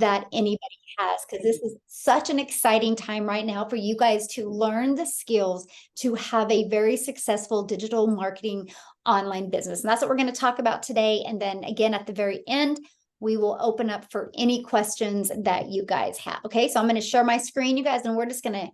that anybody has, because this is such an exciting time right now for you guys to learn the skills to have a very successful digital marketing online business. And that's what we're going to talk about today. And then again, at the very end, we will open up for any questions that you guys have. Okay, so I'm going to share my screen, you guys, and we're just going to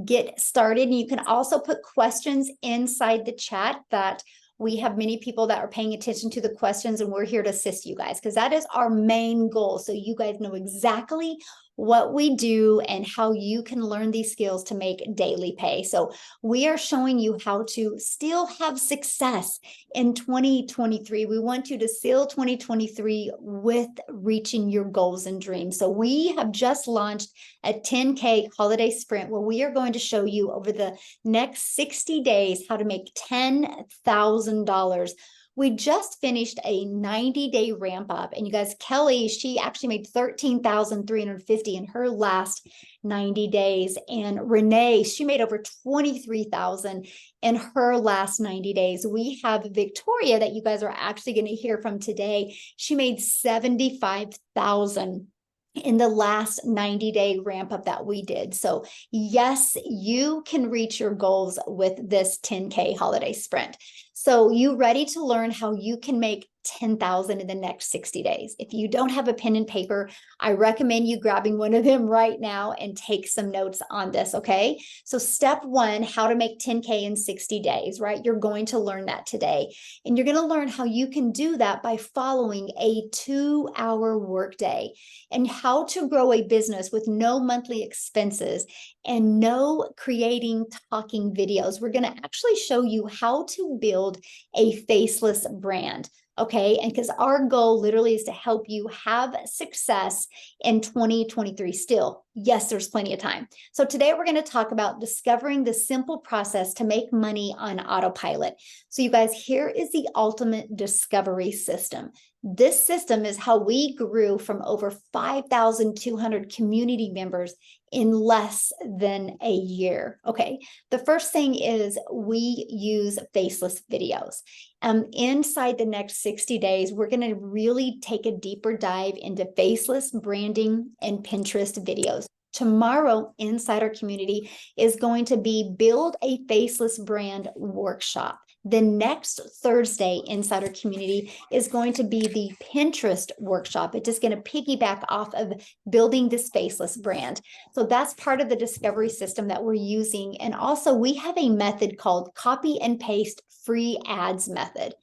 get started. And you can also put questions inside the chat. That we have many people that are paying attention to the questions, and we're here to assist you guys, because that is our main goal. So you guys know exactly what we do and how you can learn these skills to make daily pay. So we are showing you how to still have success in 2023. We want you to seal 2023 with reaching your goals and dreams. So we have just launched a 10K holiday sprint where we are going to show you over the next 60 days how to make $10,000. We just finished a 90-day ramp up, and you guys, Kelly, she actually made $13,350 in her last 90 days. And Renee, she made over $23,000 in her last 90 days. We have Victoria that you guys are actually going to hear from today. She made $75,000 in the last 90-day ramp up that we did. So yes, you can reach your goals with this 10K holiday sprint. So you ready to learn how you can make 10,000 in the next 60 days? If you don't have a pen and paper, I recommend you grabbing one of them right now and take some notes on this, okay? So step one, how to make 10K in 60 days, right? You're going to learn that today. And you're going to learn how you can do that by following a 2-hour workday, and how to grow a business with no monthly expenses and no creating talking videos. We're going to actually show you how to build a faceless brand. Okay, and because our goal literally is to help you have success in 2023 still. Yes, there's plenty of time. So today we're going to talk about discovering the simple process to make money on autopilot. So you guys, here is the ultimate discovery system. This system is how we grew from over 5,200 community members in less than a year. Okay, the first thing is we use faceless videos. Inside the next 60 days, we're going to really take a deeper dive into faceless branding and Pinterest videos. Tomorrow, inside our community is going to be Build a Faceless Brand workshop. The next Thursday inside our community is going to be the Pinterest workshop. It's just going to piggyback off of building this faceless brand. So that's part of the discovery system that we're using. And also we have a method called copy and paste free ads method.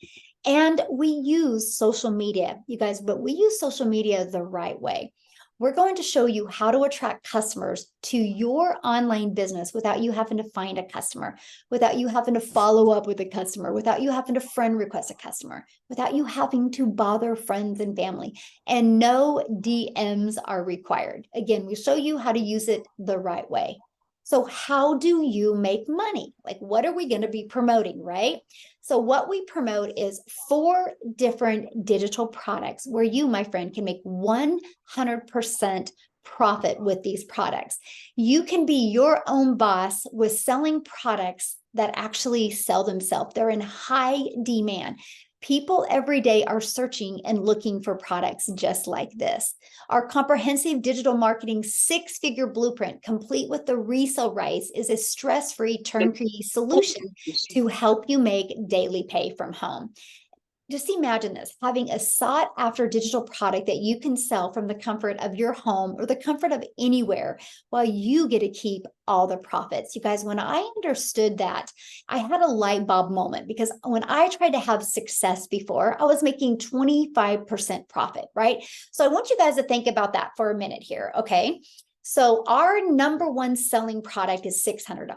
And we use social media, you guys, but we use social media the right way. We're going to show you how to attract customers to your online business without you having to find a customer, without you having to follow up with a customer, without you having to friend request a customer, without you having to bother friends and family. And no DMs are required. Again, we show you how to use it the right way. So how do you make money? Like, what are we going to be promoting, right? So what we promote is 4 different digital products where you, my friend, can make 100% profit with these products. You can be your own boss with selling products that actually sell themselves. They're in high demand. People every day are searching and looking for products just like this. Our comprehensive digital marketing 6-figure blueprint, complete with the resale rights, is a stress-free turnkey solution to help you make daily pay from home. Just imagine this, having a sought after digital product that you can sell from the comfort of your home or the comfort of anywhere, while you get to keep all the profits. You guys, when I understood that, I had a light bulb moment, because when I tried to have success before, I was making 25% profit, right? So I want you guys to think about that for a minute here, okay? So our number one selling product is $600.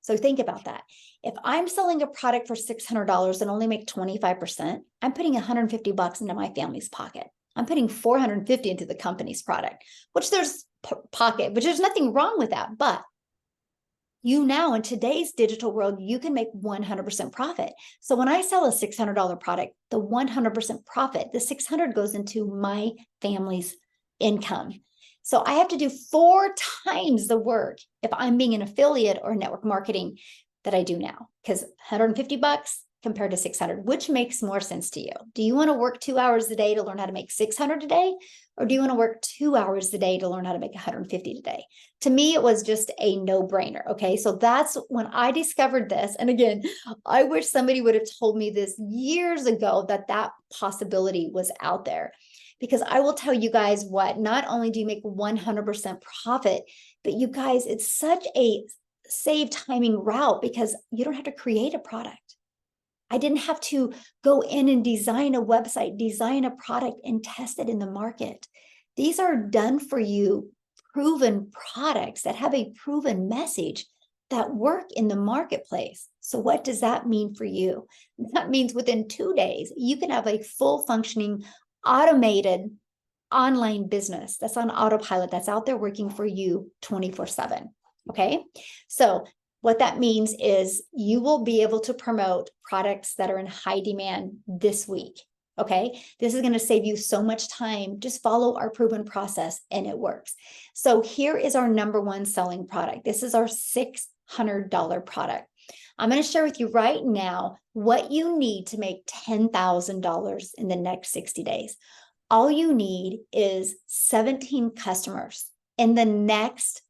So think about that. If I'm selling a product for $600 and only make 25%, I'm putting $150 into my family's pocket. I'm putting $450 into the company's product, which there's nothing wrong with that. But you now, in today's digital world, you can make 100% profit. So when I sell a $600 product, the 100% profit, the 600 goes into my family's income. So I have to do 4 times the work if I'm being an affiliate or network marketing that I do now, because $150 compared to 600? Which makes more sense to you? Do you want to work 2 hours a day to learn how to make 600 a day? Or do you want to work 2 hours a day to learn how to make 150 a day? To me, it was just a no-brainer. Okay. So that's when I discovered this. And again, I wish somebody would have told me this years ago that that possibility was out there. Because I will tell you guys what, not only do you make 100% profit, but you guys, it's such a save timing route because you don't have to create a product. I didn't have to go in and design a website, design a product, and test it in the market. These are done for you, proven products that have a proven message that work in the marketplace. So what does that mean for you? That means within 2 days, you can have a full functioning, automated online business that's on autopilot, that's out there working for you 24/7. Okay. So what that means is you will be able to promote products that are in high demand this week. Okay. This is going to save you so much time. Just follow our proven process and it works. So here is our number one selling product. This is our $600 product. I'm going to share with you right now what you need to make $10,000 in the next 60 days. All you need is 17 customers in the next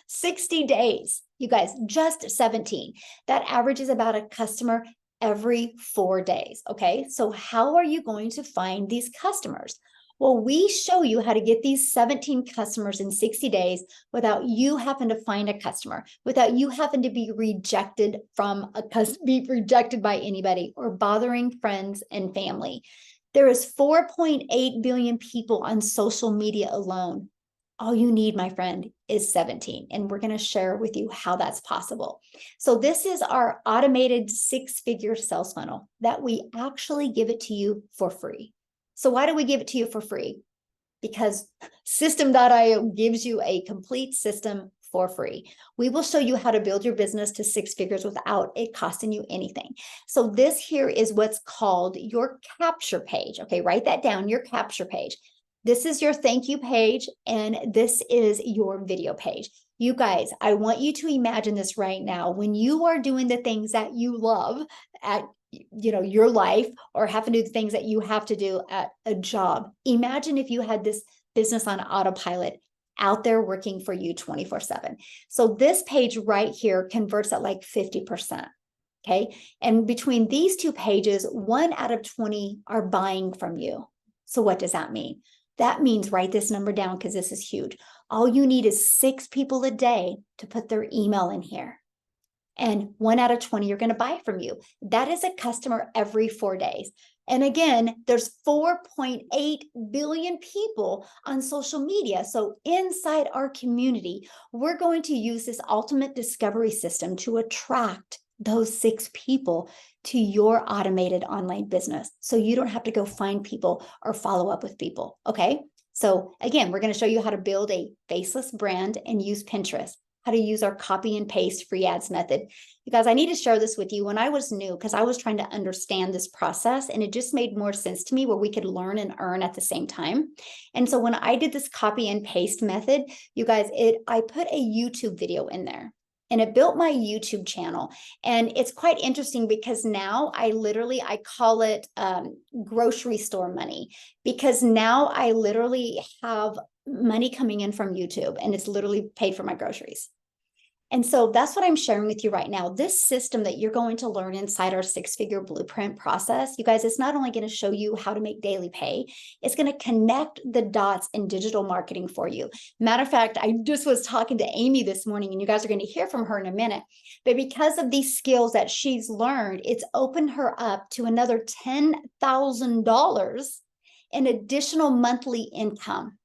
60 days. You guys, just 17. That averages about a customer every 4 days. Okay. So how are you going to find these customers? Well, we show you how to get these 17 customers in 60 days without you having to find a customer, without you having to be rejected be rejected by anybody or bothering friends and family. There is 4.8 billion people on social media alone. All you need, my friend, is 17. And we're going to share with you how that's possible. So this is our automated 6-figure sales funnel that we actually give it to you for free. So why do we give it to you for free? Because System.io gives you a complete system for free. We will show you how to build your business to 6 figures without it costing you anything. So this here is what's called your capture page. Okay, write that down, your capture page. This is your thank you page, and this is your video page. You guys, I want you to imagine this right now. When you are doing the things that you love at your life, or have to do the things that you have to do at a job, imagine if you had this business on autopilot out there working for you 24/7. So this page right here converts at like 50%. Okay. And between these two pages, 1 out of 20 are buying from you. So what does that mean? That means, write this number down because this is huge. All you need is 6 people a day to put their email in here. And 1 out of 20 are going to buy from you. That is a customer every 4 days. And again, there's 4.8 billion people on social media. So inside our community, we're going to use this ultimate discovery system to attract those 6 people to your automated online business. So you don't have to go find people or follow up with people. Okay. So again, we're going to show you how to build a faceless brand and use Pinterest, how to use our copy and paste free ads method. You guys, I need to share this with you. When I was new, because I was trying to understand this process, and it just made more sense to me where we could learn and earn at the same time. And so when I did this copy and paste method, you guys, I put a YouTube video in there. And it built my YouTube channel. And it's quite interesting because now I call it grocery store money, because now I literally have money coming in from YouTube and it's literally paid for my groceries. And so that's what I'm sharing with you right now. This system that you're going to learn inside our 6-figure blueprint process, you guys, it's not only going to show you how to make daily pay, it's going to connect the dots in digital marketing for you. Matter of fact, I just was talking to Amy this morning, and you guys are going to hear from her in a minute. But because of these skills that she's learned, it's opened her up to another $10,000 in additional monthly income.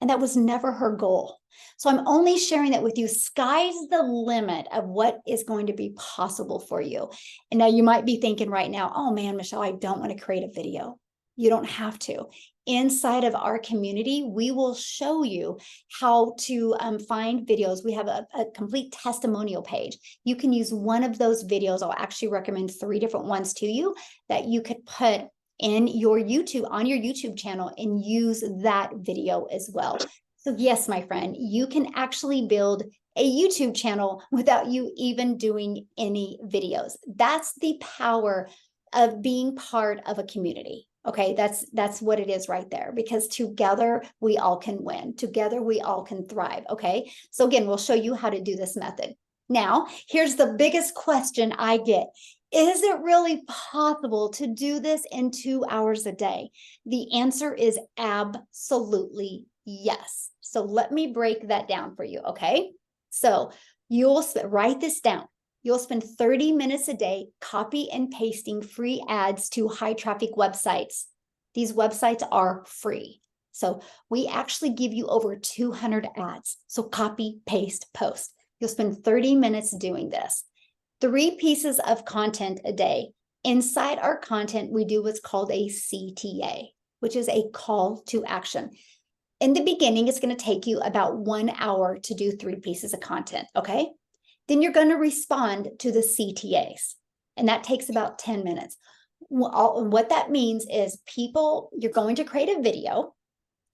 And that was never her goal. So I'm only sharing that with you. Sky's the limit of what is going to be possible for you. And now you might be thinking right now, oh man, Michelle, I don't want to create a video. You don't have to. Inside of our community, we will show you how to find videos. We have a complete testimonial page. You can use one of those videos. I'll actually recommend 3 different ones to you that you could put in your YouTube, on your YouTube channel, and use that video as well. So yes, my friend, you can actually build a YouTube channel without you even doing any videos. That's the power of being part of a community. Okay, that's what it is right there, because together we all can win. Together we all can thrive. Okay, so again, we'll show you how to do this method. Now, here's the biggest question I get. Is it really possible to do this in 2 hours a day? The answer is absolutely yes. So let me break that down for you, okay? So you'll write this down. You'll spend 30 minutes a day copy and pasting free ads to high traffic websites. These websites are free. So we actually give you over 200 ads. So copy, paste, post. You'll spend 30 minutes doing this. 3 pieces of content a day. Inside our content, we do what's called a CTA, which is a call to action. In the beginning, it's going to take you about 1 hour to do 3 pieces of content, okay? Then you're going to respond to the CTAs, and that takes about 10 minutes. What that means is you're going to create a video,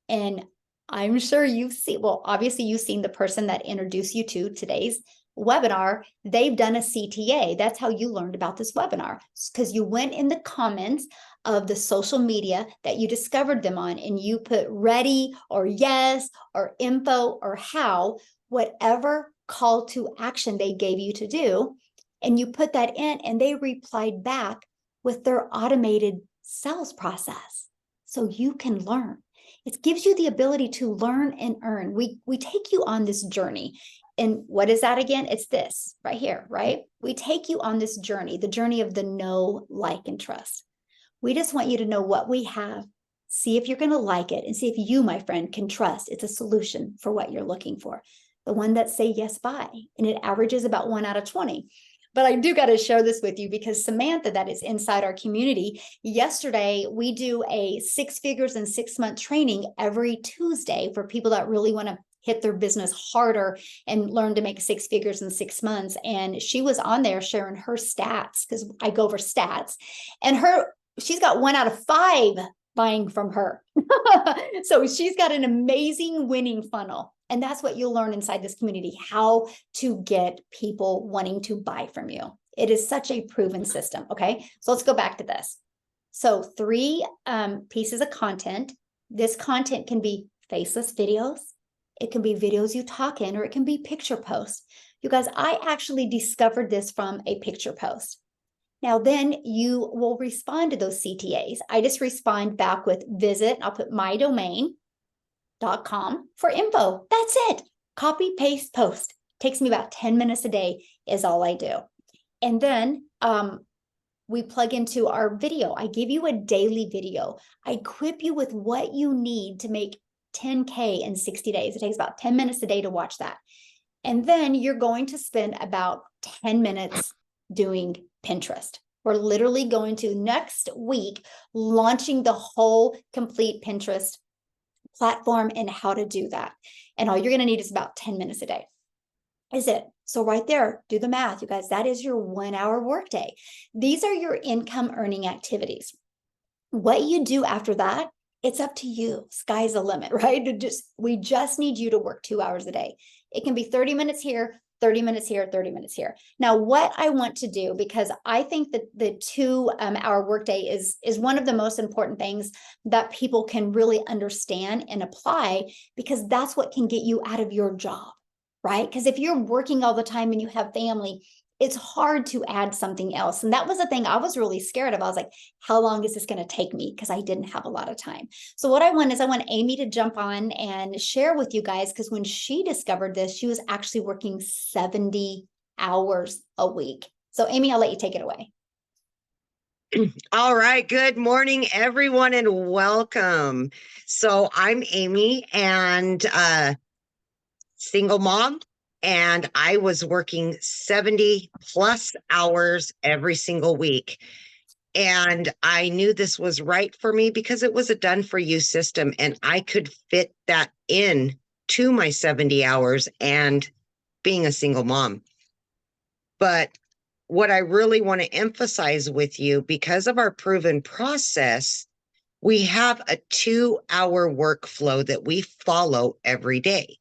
and I'm sure you've seen, well, obviously you've seen the person that introduced you to today's webinar. They've done a CTA. That's how you learned about this webinar, because you went in the comments of the social media that you discovered them on, and you put ready or yes or info or how, whatever call to action they gave you to do, and you put that in, and they replied back with their automated sales process. So you can learn. It gives you the ability to learn and earn. We take you on this journey. And what is that again? It's this right here, right? We take you on this journey, the journey of the know, like, and trust. We just want you to know what we have, see if you're going to like it, and see if you, my friend, can trust it's a solution for what you're looking for. The one that say yes, buy, and it averages about 1 out of 20. But I do got to share this with you, because Samantha, that is inside our community, yesterday we do a 6 figures in 6 month training every Tuesday for people that really want to hit their business harder and learn to make 6 figures in 6 months. And she was on there sharing her stats, because I go over stats, and she's got 1 out of 5 buying from her. So she's got an amazing winning funnel. And that's what you'll learn inside this community, how to get people wanting to buy from you. It is such a proven system. Okay, so let's go back to this. So 3 pieces of content. This content can be faceless videos. It can be videos you talk in, or it can be picture posts. You guys, I actually discovered this from a picture post. Now, then you will respond to those CTAs. I just respond back with visit. I'll put mydomain.com for info. That's it. Copy, paste, post. Takes me about 10 minutes a day is all I do. And then we plug into our video. I give you a daily video. I equip you with what you need to make 10K in 60 days. It takes about 10 minutes a day to watch that. And then you're going to spend about 10 minutes doing Pinterest. We're literally going to next week launching the whole complete Pinterest platform and how to do that. And all you're going to need is about 10 minutes a day. Is it? So right there, do the math, you guys. That is your 1 hour workday. These are your income earning activities. What you do after that, it's up to you. Sky's the limit, right? We just need you to work 2 hours a day. It can be 30 minutes here, 30 minutes here, 30 minutes here. Now, what I want to do, because I think that the 2 hour workday is one of the most important things that people can really understand and apply, because that's what can get you out of your job, right? Because if you're working all the time and you have family, it's hard to add something else. And that was the thing I was really scared of. I was like, how long is this going to take me? Because I didn't have a lot of time. So what I want Amy to jump on and share with you guys, because when she discovered this, she was actually working 70 hours a week. So Amy, I'll let you take it away. All right. Good morning, everyone, and welcome. So I'm Amy, and single mom. And I was working 70 plus hours every single week. And I knew this was right for me because it was a done for you system, and I could fit that in to my 70 hours and being a single mom. But what I really want to emphasize with you, because of our proven process, we have a 2-hour workflow that we follow every day.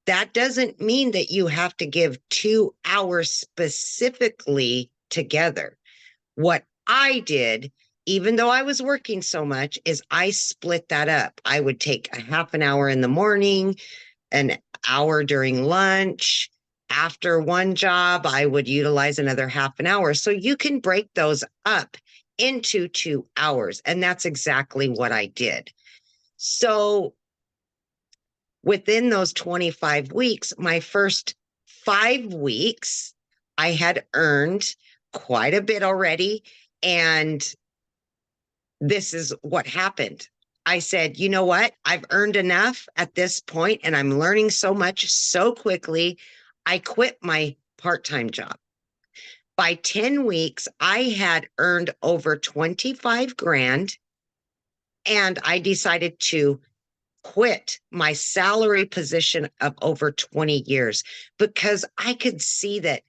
That doesn't mean that you have to give 2 hours specifically together. What I did, even though I was working so much, is I split that up. I would take a half an hour in the morning, an hour during lunch. After one job, I would utilize another half an hour. So you can break those up into 2 hours. And that's exactly what I did. So within those 25 weeks, my first 5 weeks, I had earned quite a bit already. And this is what happened. I said, you know what? I've earned enough at this point and I'm learning so much so quickly. I quit my part-time job. By 10 weeks, I had earned over 25 grand and I decided to quit my salary position of over 20 years because I could see that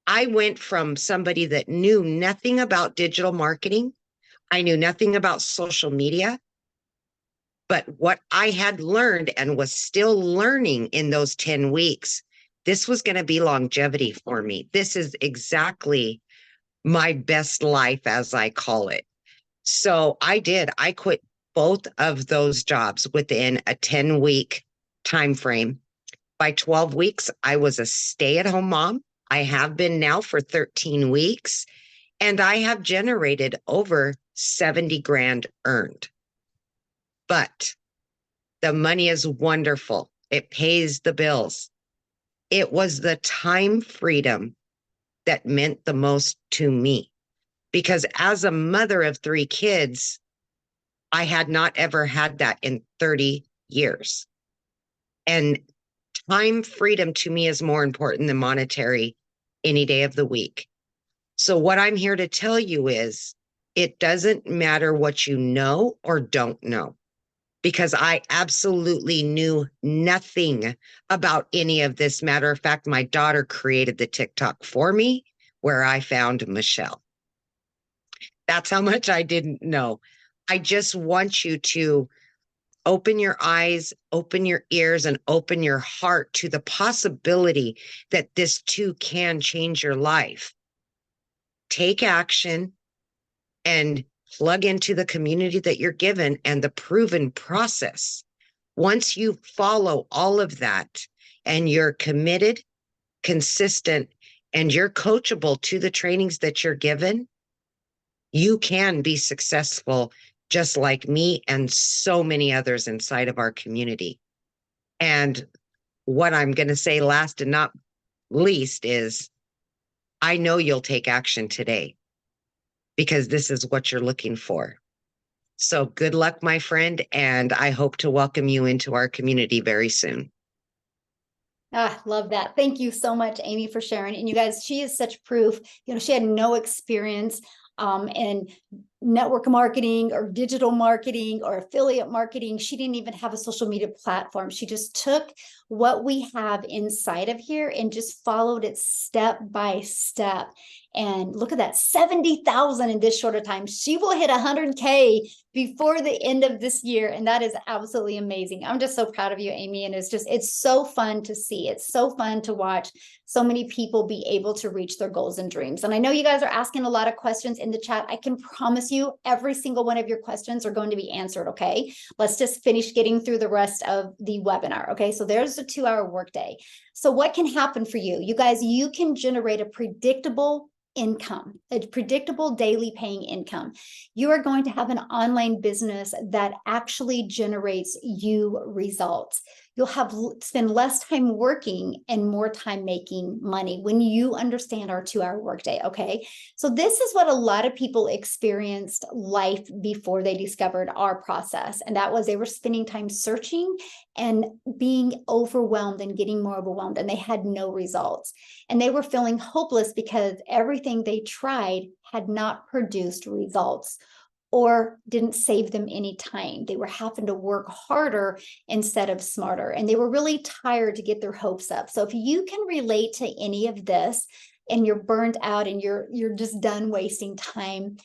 I went from somebody that knew nothing about digital marketing. I knew nothing about social media, but what I had learned and was still learning in those 10 weeks, this was going to be longevity for me. This is exactly my best life, as I call it. So I did. I quit both of those jobs within a 10-week time frame. By 12 weeks, I was a stay-at-home mom. I have been now for 13 weeks, and I have generated over 70 grand earned. But the money is wonderful. It pays the bills. It was the time freedom that meant the most to me. Because as a mother of 3 kids, I had not ever had that in 30 years. And time freedom to me is more important than monetary any day of the week. So what I'm here to tell you is it doesn't matter what you know or don't know, because I absolutely knew nothing about any of this. Matter of fact, my daughter created the TikTok for me where I found Michelle. That's how much I didn't know. I just want you to open your eyes, open your ears, and open your heart to the possibility that this too can change your life. Take action and plug into the community that you're given and the proven process. Once you follow all of that and you're committed, consistent, and you're coachable to the trainings that you're given, you can be successful just like me and so many others inside of our community. And what I'm going to say last and not least is I know you'll take action today because this is what you're looking for. So good luck, my friend, and I hope to welcome you into our community very soon. Ah, love that. Thank you so much, Amy, for sharing. And you guys, she is such proof. She had no experience in network marketing or digital marketing or affiliate marketing. She didn't even have a social media platform. She just took what we have inside of here and just followed it step by step. And look at that, 70,000 in this short of time. She will hit 100K before the end of this year. And that is absolutely amazing. I'm just so proud of you, Amy. And it's so fun to see. It's so fun to watch so many people be able to reach their goals and dreams. And I know you guys are asking a lot of questions in the chat. I can promise you every single one of your questions are going to be answered. Okay. Let's just finish getting through the rest of the webinar. Okay. So there's a 2-hour workday. So what can happen for you? You guys, you can generate a predictable income, a predictable daily paying income. You are going to have an online business that actually generates you results. You'll spend less time working and more time making money when you understand our 2-hour workday. Okay. So this is what a lot of people experienced life before they discovered our process. And that was they were spending time searching and being overwhelmed and getting more overwhelmed, and they had no results. And they were feeling hopeless because everything they tried had not produced results or didn't save them any time. They were having to work harder instead of smarter, and they were really tired to get their hopes up. So if you can relate to any of this and you're burned out and you're just done wasting time,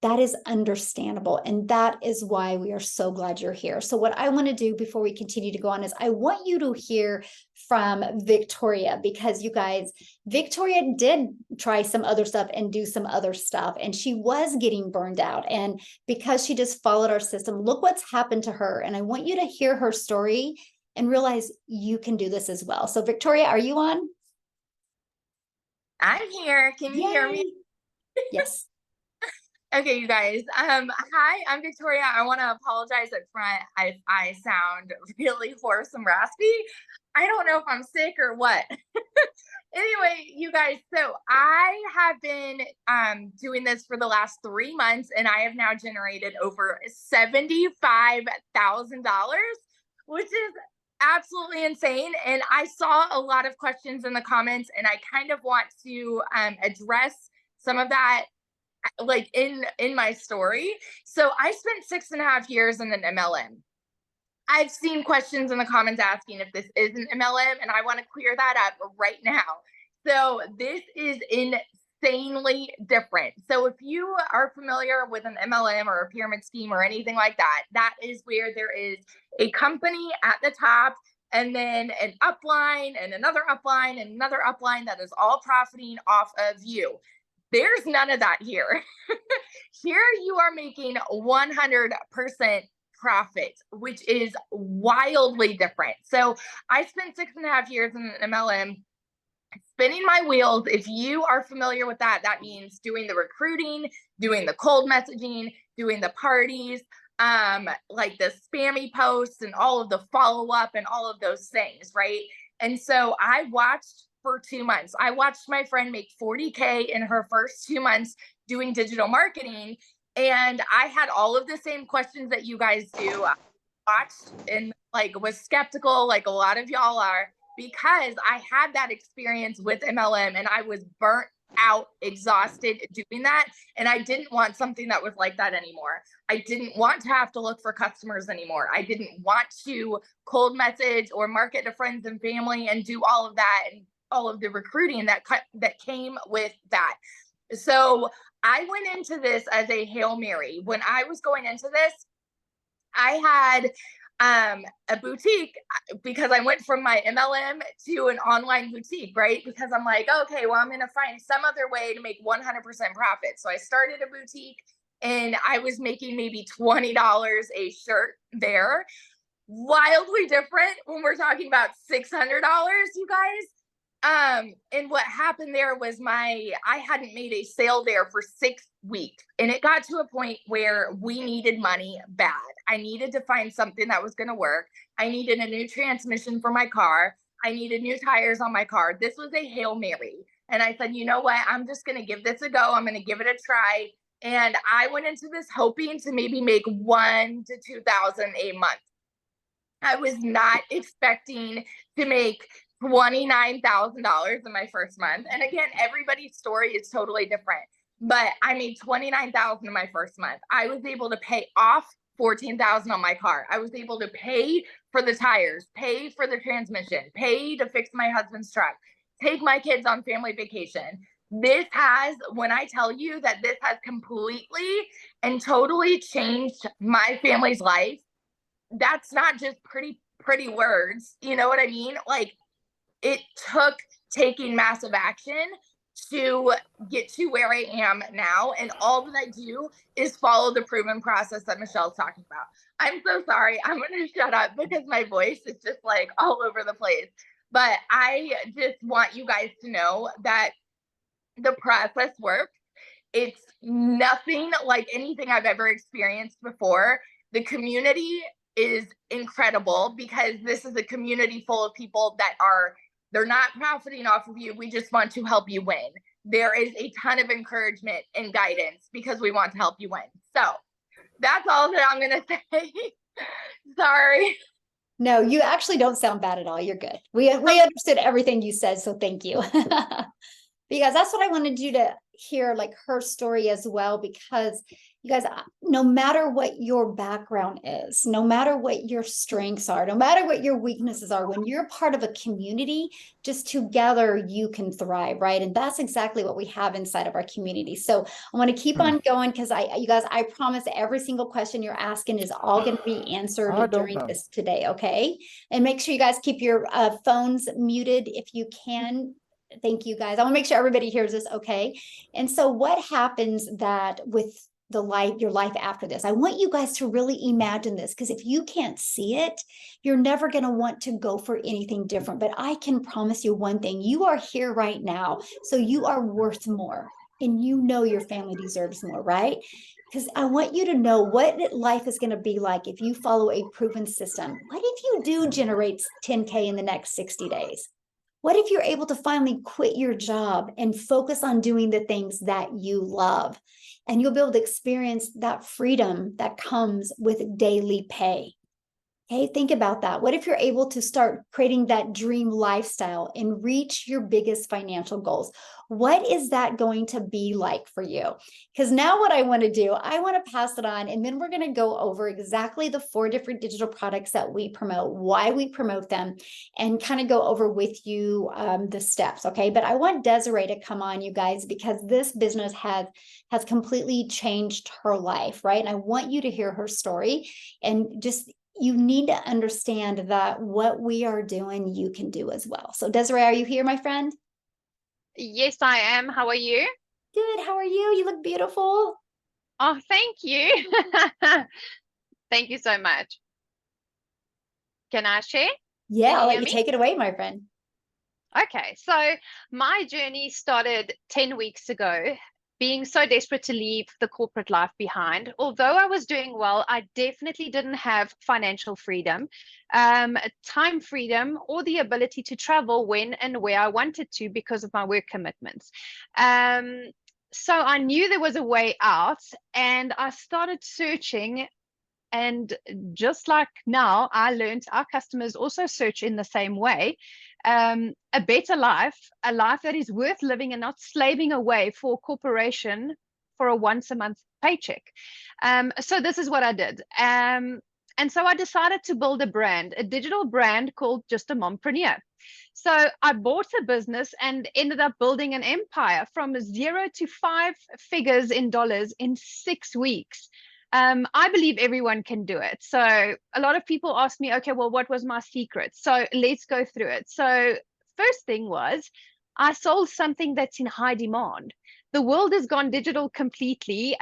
that is understandable. And that is why we are so glad you're here. So what I want to do before we continue to go on is I want you to hear from Victoria, because you guys, Victoria did try some other stuff and do some other stuff, and she was getting burned out. And because she just followed our system, look what's happened to her. And I want you to hear her story and realize you can do this as well. So Victoria, are you on? I'm here. Can you hear me? Yes. Okay, you guys. Hi, I'm Victoria. I want to apologize up front if I sound really hoarse and raspy. I don't know if I'm sick or what. Anyway, you guys, so I have been doing this for the last 3 months, and I have now generated over $75,000, which is absolutely insane. And I saw a lot of questions in the comments, and I kind of want to address some of that like in my story. So I spent 6.5 years in an MLM. I've seen questions in the comments asking if this is an MLM, and I want to clear that up right now. So this is insanely different. So if you are familiar with an MLM or a pyramid scheme or anything like that, that is where there is a company at the top, and then an upline and another upline and another upline that is all profiting off of you. There's none of that here. Here you are making 100% profit, which is wildly different. So I spent 6.5 years in an MLM spinning my wheels. If you are familiar with that, that means doing the recruiting, doing the cold messaging, doing the parties, like the spammy posts and all of the follow-up and all of those things, right? And so I watched for 2 months. I watched my friend make 40K in her first 2 months doing digital marketing. And I had all of the same questions that you guys do. I watched and like was skeptical, like a lot of y'all are, because I had that experience with MLM and I was burnt out, exhausted doing that. And I didn't want something that was like that anymore. I didn't want to have to look for customers anymore. I didn't want to cold message or market to friends and family and do all of that and all of the recruiting that came with that. So I went into this as a Hail Mary. When I was going into this, I had a boutique because I went from my MLM to an online boutique, right? Because I'm like, okay, well, I'm going to find some other way to make 100% profit. So I started a boutique and I was making maybe $20 a shirt there. Wildly different when we're talking about $600, you guys. And what happened there was I hadn't made a sale there for 6 weeks, and it got to a point where we needed money bad. I needed to find something that was going to work. I needed a new transmission for my car. I needed new tires on my car. This was a Hail Mary. And I said, you know what? I'm just going to give this a go. I'm going to give it a try. And I went into this hoping to maybe make $1,000 to $2,000 a month. I was not expecting to make $29,000 in my first month. And again, everybody's story is totally different, but I made $29,000 in my first month. I was able to pay off $14,000 on my car. I was able to pay for the tires, pay for the transmission, pay to fix my husband's truck, take my kids on family vacation. This has, when I tell you that this has completely and totally changed my family's life, that's not just pretty words. You know what I mean? Like, it took taking massive action to get to where I am now. And all that I do is follow the proven process that Michelle's talking about. I'm so sorry. I'm going to shut up because my voice is just like all over the place. But I just want you guys to know that the process works. It's nothing like anything I've ever experienced before. The community is incredible because this is a community full of people that they're not profiting off of you. We just want to help you win. There is a ton of encouragement and guidance because we want to help you win. So that's all that I'm going to say. Sorry. No, you actually don't sound bad at all. You're good. We understood everything you said, so thank you. But you guys, that's what I wanted you to hear, like her story as well, because you guys, no matter what your background is, no matter what your strengths are, no matter what your weaknesses are, when you're part of a community, just together you can thrive, right? And that's exactly what we have inside of our community. So I want to keep on going, because you guys, I promise every single question you're asking is all going to be answered during this today, okay? And make sure you guys keep your phones muted if you can. Thank you, guys. I want to make sure everybody hears this, okay? And so what happens that with your life after this? I want you guys to really imagine this, because if you can't see it, you're never going to want to go for anything different. But I can promise you one thing: you are here right now, so you are worth more, and you know your family deserves more, right? Because I want you to know what life is going to be like if you follow a proven system. What if you do generate 10K in the next 60 days? What if you're able to finally quit your job and focus on doing the things that you love? And you'll be able to experience that freedom that comes with daily pay. Okay, think about that. What if you're able to start creating that dream lifestyle and reach your biggest financial goals? What is that going to be like for you? Because now what I want to do, I want to pass it on, and then we're going to go over exactly the 4 different digital products that we promote, why we promote them, and kind of go over with you the steps, okay? But I want Desiree to come on, you guys, because this business has completely changed her life, right? And I want you to hear her story, and just you need to understand that what we are doing, you can do as well. So Desiree, are you here, my friend? Yes, I am. How are you? Good. How are you? You look beautiful. Oh, thank you. Thank you so much. Can I share? Yeah, I'll let you me? take it away, my friend. Okay, so my journey started 10 weeks ago, being so desperate to leave the corporate life behind. Although I was doing well, I definitely didn't have financial freedom, time freedom, or the ability to travel when and where I wanted to because of my work commitments. So I knew there was a way out, and I started searching. And just like now, I learned our customers also search in the same way. A better life, a life that is worth living and not slaving away for a corporation for a once a month paycheck. So this is what I did. And so I decided to build a brand, a digital brand called Just a Mompreneur. So I bought a business and ended up building an empire from 0 to 5 figures in dollars in 6 weeks. I believe everyone can do it. So a lot of people ask me, okay, well, what was my secret? So let's go through it. So first thing was, I sold something that's in high demand. The world has gone digital completely.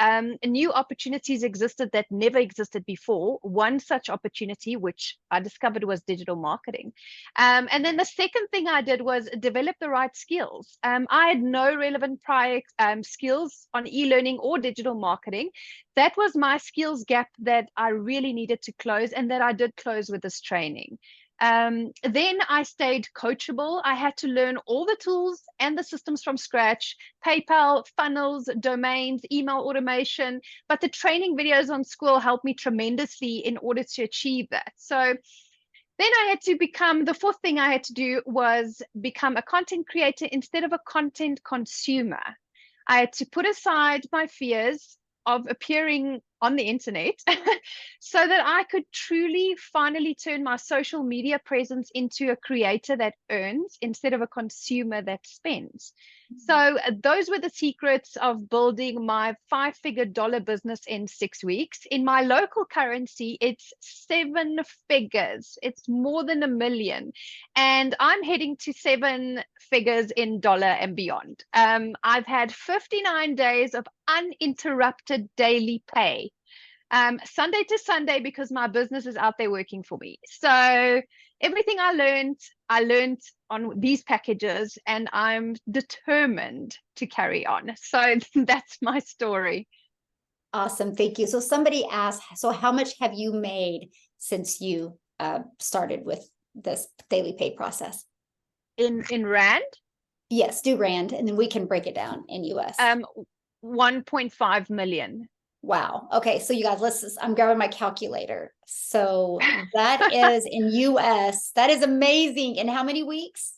New opportunities existed that never existed before. One such opportunity, which I discovered, was digital marketing. And then the second thing I did was develop the right skills. I had no relevant prior skills on e-learning or digital marketing. That was my skills gap that I really needed to close, and that I did close with this training. Then I stayed coachable. I had to learn all the tools and the systems from scratch: PayPal, funnels, domains, email automation. But the training videos on School helped me tremendously in order to achieve that. So then I had to become, the fourth thing I had to do was become a content creator instead of a content consumer. I had to put aside my fears of appearing on the internet so that I could truly finally turn my social media presence into a creator that earns instead of a consumer that spends. So those were the secrets of building my 5-figure dollar business in 6 weeks. In my local currency, it's 7 figures. It's more than $1 million. And I'm heading to 7 figures in dollar and beyond. I've had 59 days of uninterrupted daily pay. Sunday to Sunday, because my business is out there working for me. So everything I learned on these packages, and I'm determined to carry on. So that's my story. Awesome. Thank you. So somebody asked, so how much have you made since you started with this daily pay process? In Rand? Yes, do Rand, and then we can break it down in US. 1.5 million. Wow. Okay. So you guys, I'm grabbing my calculator. So that is in US. That is amazing. In how many weeks?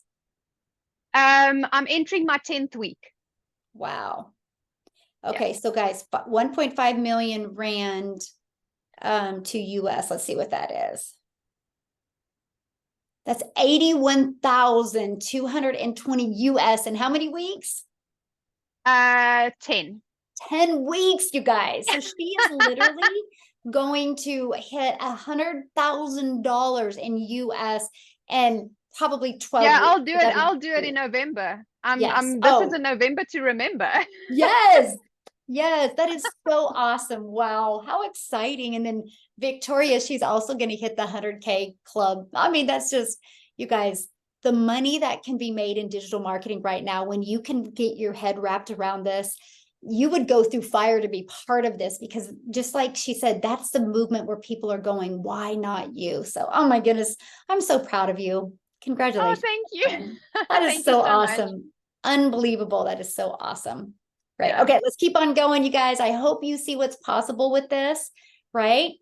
I'm entering my 10th week. Wow. Okay, so guys, 1.5 million rand to US. Let's see what that is. That's 81,220 US in how many weeks? 10. 10 weeks, you guys. So she is literally going to hit $100,000 in US and probably 12 Yeah, weeks. I'll do it. I'll do it in November. This is a November to remember. Yes. Yes, that is so awesome. Wow, how exciting. And then Victoria, she's also going to hit the 100K club. I mean, that's just, you guys, the money that can be made in digital marketing right now, when you can get your head wrapped around this, you would go through fire to be part of this, because just like she said, that's the movement where people are going, why not you? So, oh my goodness, I'm so proud of you. Congratulations. Oh, thank you. That is Thank so you so awesome. much. Unbelievable. That is so awesome. Right. Yeah. Okay, let's keep on going, you guys. I hope you see what's possible with this, right?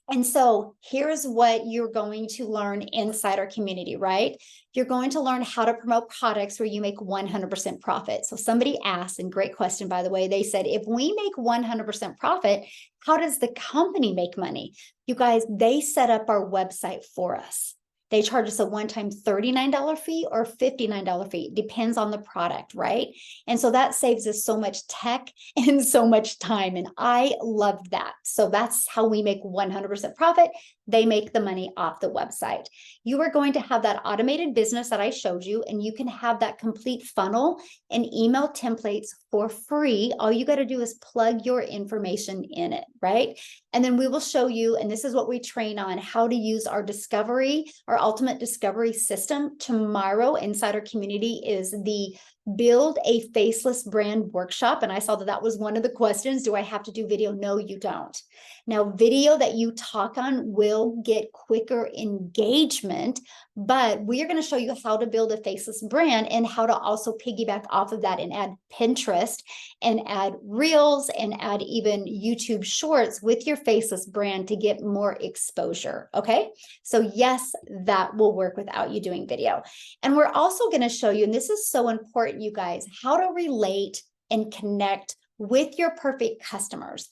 And so here's what you're going to learn inside our community, right? You're going to learn how to promote products where you make 100% profit. So somebody asked, and great question, by the way, they said, if we make 100% profit, how does the company make money? You guys, they set up our website for us. They charge us a one-time $39 fee or $59 fee. Depends on the product, right? And so that saves us so much tech and so much time. And I loved that. So that's how we make 100% profit. They make the money off the website. You are going to have that automated business that I showed you, and you can have that complete funnel and email templates for free. All you got to do is plug your information in it, right? And then we will show you, and this is what we train on, how to use our discovery, our ultimate discovery system. Tomorrow inside our community is the Build a Faceless Brand workshop. And I saw that that was one of the questions. Do I have to do video? No, you don't. Now, video that you talk on will get quicker engagement, but we are going to show you how to build a faceless brand and how to also piggyback off of that and add Pinterest and add Reels and add even YouTube Shorts with your faceless brand to get more exposure. Okay. So yes, that will work without you doing video. And we're also going to show you, and this is so important, you guys, how to relate and connect with your perfect customers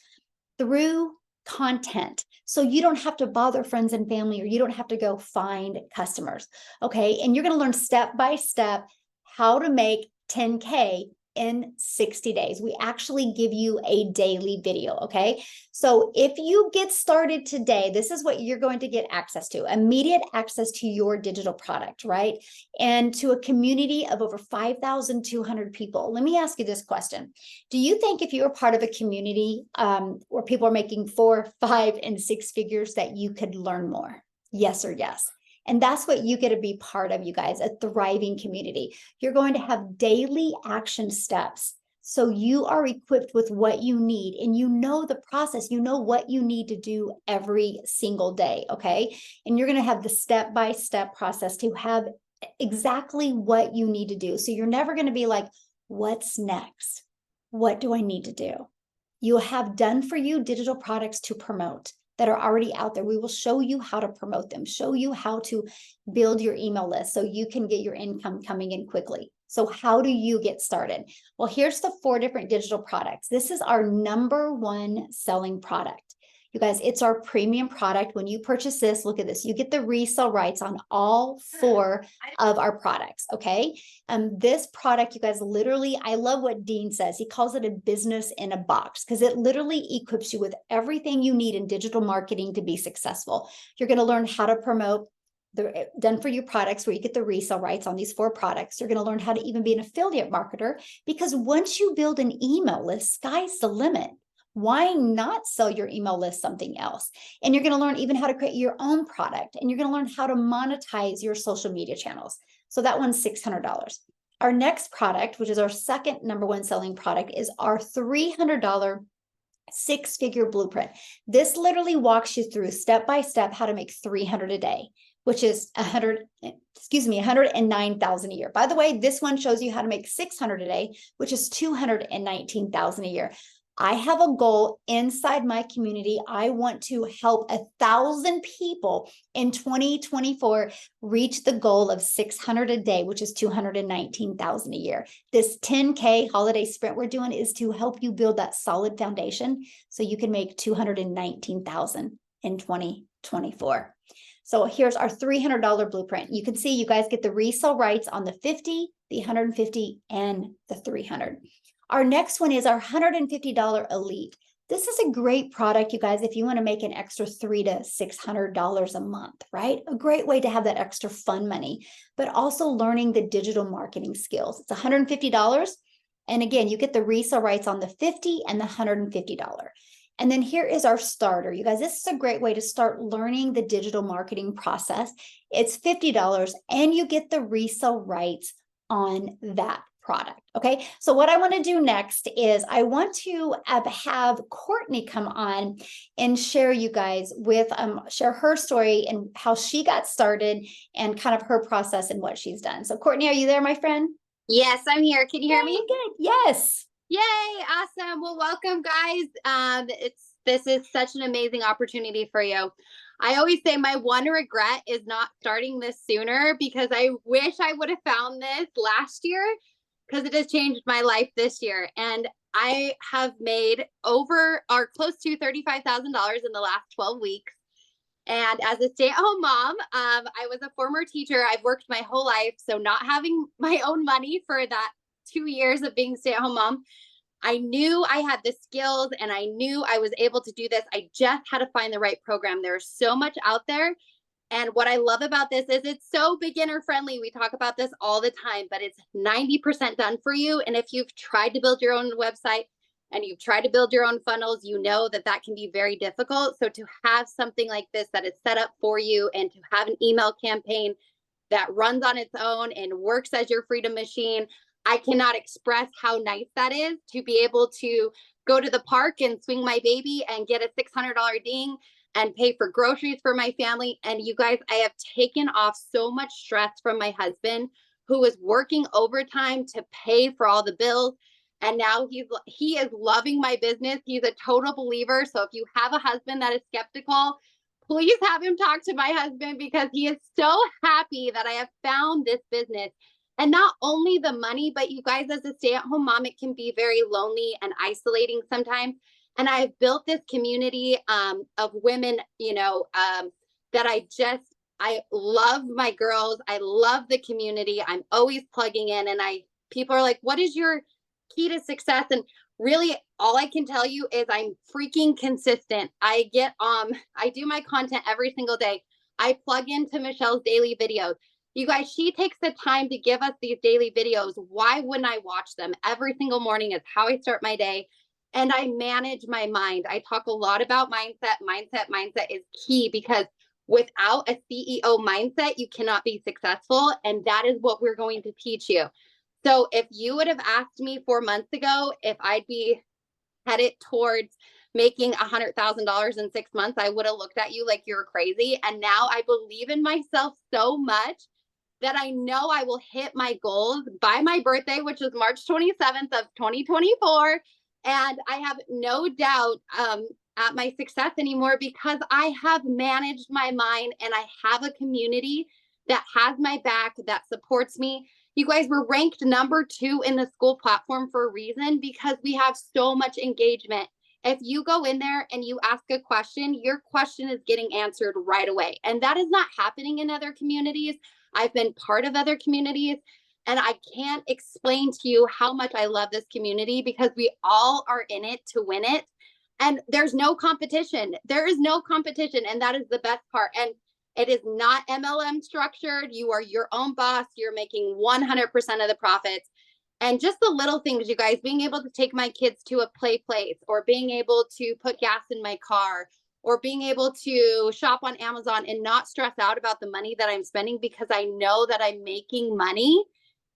through content. So you don't have to bother friends and family, or you don't have to go find customers. Okay. And you're going to learn step by step how to make 10K in 60 days. We actually give you a daily video. Okay. So if you get started today, this is what you're going to get access to: immediate access to your digital product, right? And to a community of over 5,200 people. Let me ask you this question. Do you think if you were part of a community where people are making 4, 5, and 6 figures that you could learn more? Yes or yes? And that's what you get to be part of, you guys, a thriving community. You're going to have daily action steps. So you are equipped with what you need, and you know the process, you know what you need to do every single day. Okay. And you're going to have the step-by-step process to have exactly what you need to do. So you're never going to be like, what's next? What do I need to do? You'll have done for you digital products to promote that are already out there. We will show you how to promote them, show you how to build your email list so you can get your income coming in quickly. So how do you get started? Well, here's the 4 different digital products. This is our #1 selling product. You guys, it's our premium product. When you purchase this, look at this. You get the resale rights on all 4 of our products, okay? This product, you guys, literally, I love what Dean says. He calls it a business in a box, because it literally equips you with everything you need in digital marketing to be successful. You're going to learn how to promote the done for you products where you get the resale rights on these 4 products. You're going to learn how to even be an affiliate marketer, because once you build an email list, sky's the limit. Why not sell your email list something else? And you're going to learn even how to create your own product, and you're going to learn how to monetize your social media channels. So that one's $600. Our next product, which is our second #1 selling product, is our $300 6-figure blueprint. This literally walks you through step by step how to make 300 a day, which is 109,000 a year. By the way, this one shows you how to make 600 a day, which is 219,000 a year. I have a goal inside my community. I want to help 1,000 people in 2024 reach the goal of 600 a day, which is 219,000 a year. This 10K holiday sprint we're doing is to help you build that solid foundation so you can make 219,000 in 2024. So here's our $300 blueprint. You can see you guys get the resale rights on the 50, the 150, and the 300. Our next one is our $150 Elite. This is a great product, you guys, if you want to make an extra $300 to $600 a month, right? A great way to have that extra fun money, but also learning the digital marketing skills. It's $150. And again, you get the resale rights on the 50 and the $150. And then here is our starter. You guys, this is a great way to start learning the digital marketing process. It's $50 and you get the resale rights on that product. Okay, so what I want to do next is I want to have Courtney come on and share you guys with share her story and how she got started and kind of her process and what she's done. So Courtney, are you there, my friend? Yes, I'm here. Can you hear me? Good. Yes. Yay, awesome. Well, welcome guys. This is such an amazing opportunity for you. I always say my one regret is not starting this sooner because I wish I would have found this last year because it has changed my life this year. And I have made over or close to $35,000 in the last 12 weeks. And as a stay-at-home mom, I was a former teacher. I've worked my whole life. So not having my own money for that 2 years of being stay-at-home mom, I knew I had the skills and I knew I was able to do this. I just had to find the right program. There's so much out there. And what I love about this is it's so beginner friendly. We talk about this all the time, but it's 90% done for you. And if you've tried to build your own website and you've tried to build your own funnels, you know that that can be very difficult. So to have something like this that is set up for you and to have an email campaign that runs on its own and works as your freedom machine, I cannot express how nice that is to be able to go to the park and swing my baby and get a $600 ding and pay for groceries for my family. And you guys, I have taken off so much stress from my husband who was working overtime to pay for all the bills. And now he is loving my business. He's a total believer. So if you have a husband that is skeptical, please have him talk to my husband because he is so happy that I have found this business. And not only the money, but you guys, as a stay-at-home mom, it can be very lonely and isolating sometimes. And I've built this community of women, that I love my girls. I love the community. I'm always plugging in and people are like, what is your key to success? And really all I can tell you is I'm freaking consistent. I do my content every single day. I plug into Michelle's daily videos. You guys, she takes the time to give us these daily videos. Why wouldn't I watch them? Every single morning is how I start my day. And I manage my mind. I talk a lot about mindset. Mindset is key because without a CEO mindset, you cannot be successful. And that is what we're going to teach you. So if you would have asked me 4 months ago if I'd be headed towards making $100,000 in 6 months, I would have looked at you like you're crazy. And now I believe in myself so much that I know I will hit my goals by my birthday, which is March 27th of 2024. And I have no doubt at my success anymore because I have managed my mind and I have a community that has my back, that supports me. You guys, were ranked number 2 in the school platform for a reason because we have so much engagement. If you go in there and you ask a question, your question is getting answered right away. And that is not happening in other communities. I've been part of other communities. And I can't explain to you how much I love this community because we all are in it to win it. And there's no competition. There is no competition. And that is the best part. And it is not MLM structured. You are your own boss. You're making 100% of the profits. And just the little things, you guys, being able to take my kids to a play place or being able to put gas in my car or being able to shop on Amazon and not stress out about the money that I'm spending because I know that I'm making money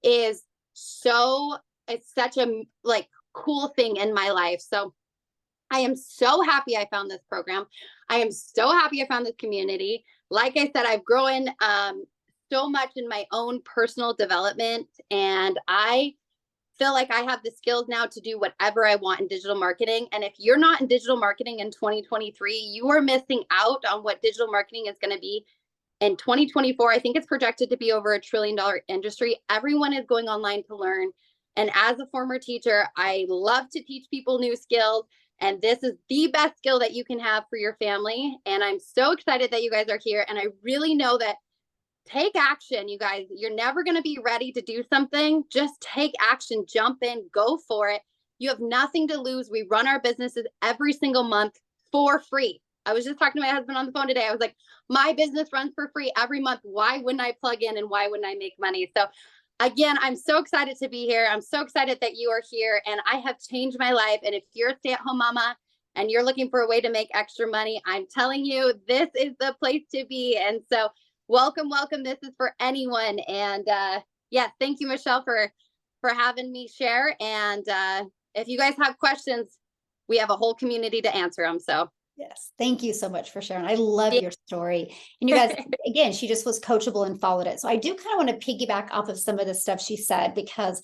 is it's such a cool thing in my life. So I am so happy I found this program. I am so happy I found this community. Like I said, I've grown so much in my own personal development and I feel like I have the skills now to do whatever I want in digital marketing. And if you're not in digital marketing in 2023, you are missing out on what digital marketing is going to be in 2024. I think it's projected to be over $1 trillion industry. Everyone is going online to learn. And as a former teacher, I love to teach people new skills. And this is the best skill that you can have for your family. And I'm so excited that you guys are here. And I really know that take action, you guys. You're never going to be ready to do something. Just take action, jump in, go for it. You have nothing to lose. We run our businesses every single month for free. I was just talking to my husband on the phone today. I was like, my business runs for free every month. Why wouldn't I plug in and why wouldn't I make money? So again, I'm so excited to be here. I'm so excited that you are here and I have changed my life. And if you're a stay-at-home mama and you're looking for a way to make extra money, I'm telling you, this is the place to be. And so welcome. This is for anyone. And yeah, thank you, Michelle, for having me share. And if you guys have questions, we have a whole community to answer them. So yes, thank you so much for sharing. I love your story. And you guys, again, she just was coachable and followed it. So I do kind of want to piggyback off of some of the stuff she said, because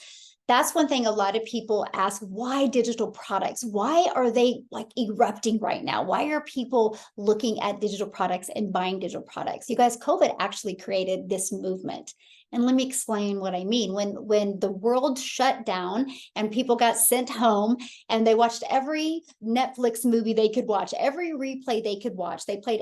that's one thing a lot of people ask, why digital products? Why are they like erupting right now? Why are people looking at digital products and buying digital products? You guys, COVID actually created this movement. And let me explain what I mean. When the world shut down and people got sent home and they watched every Netflix movie they could watch, every replay they could watch, they played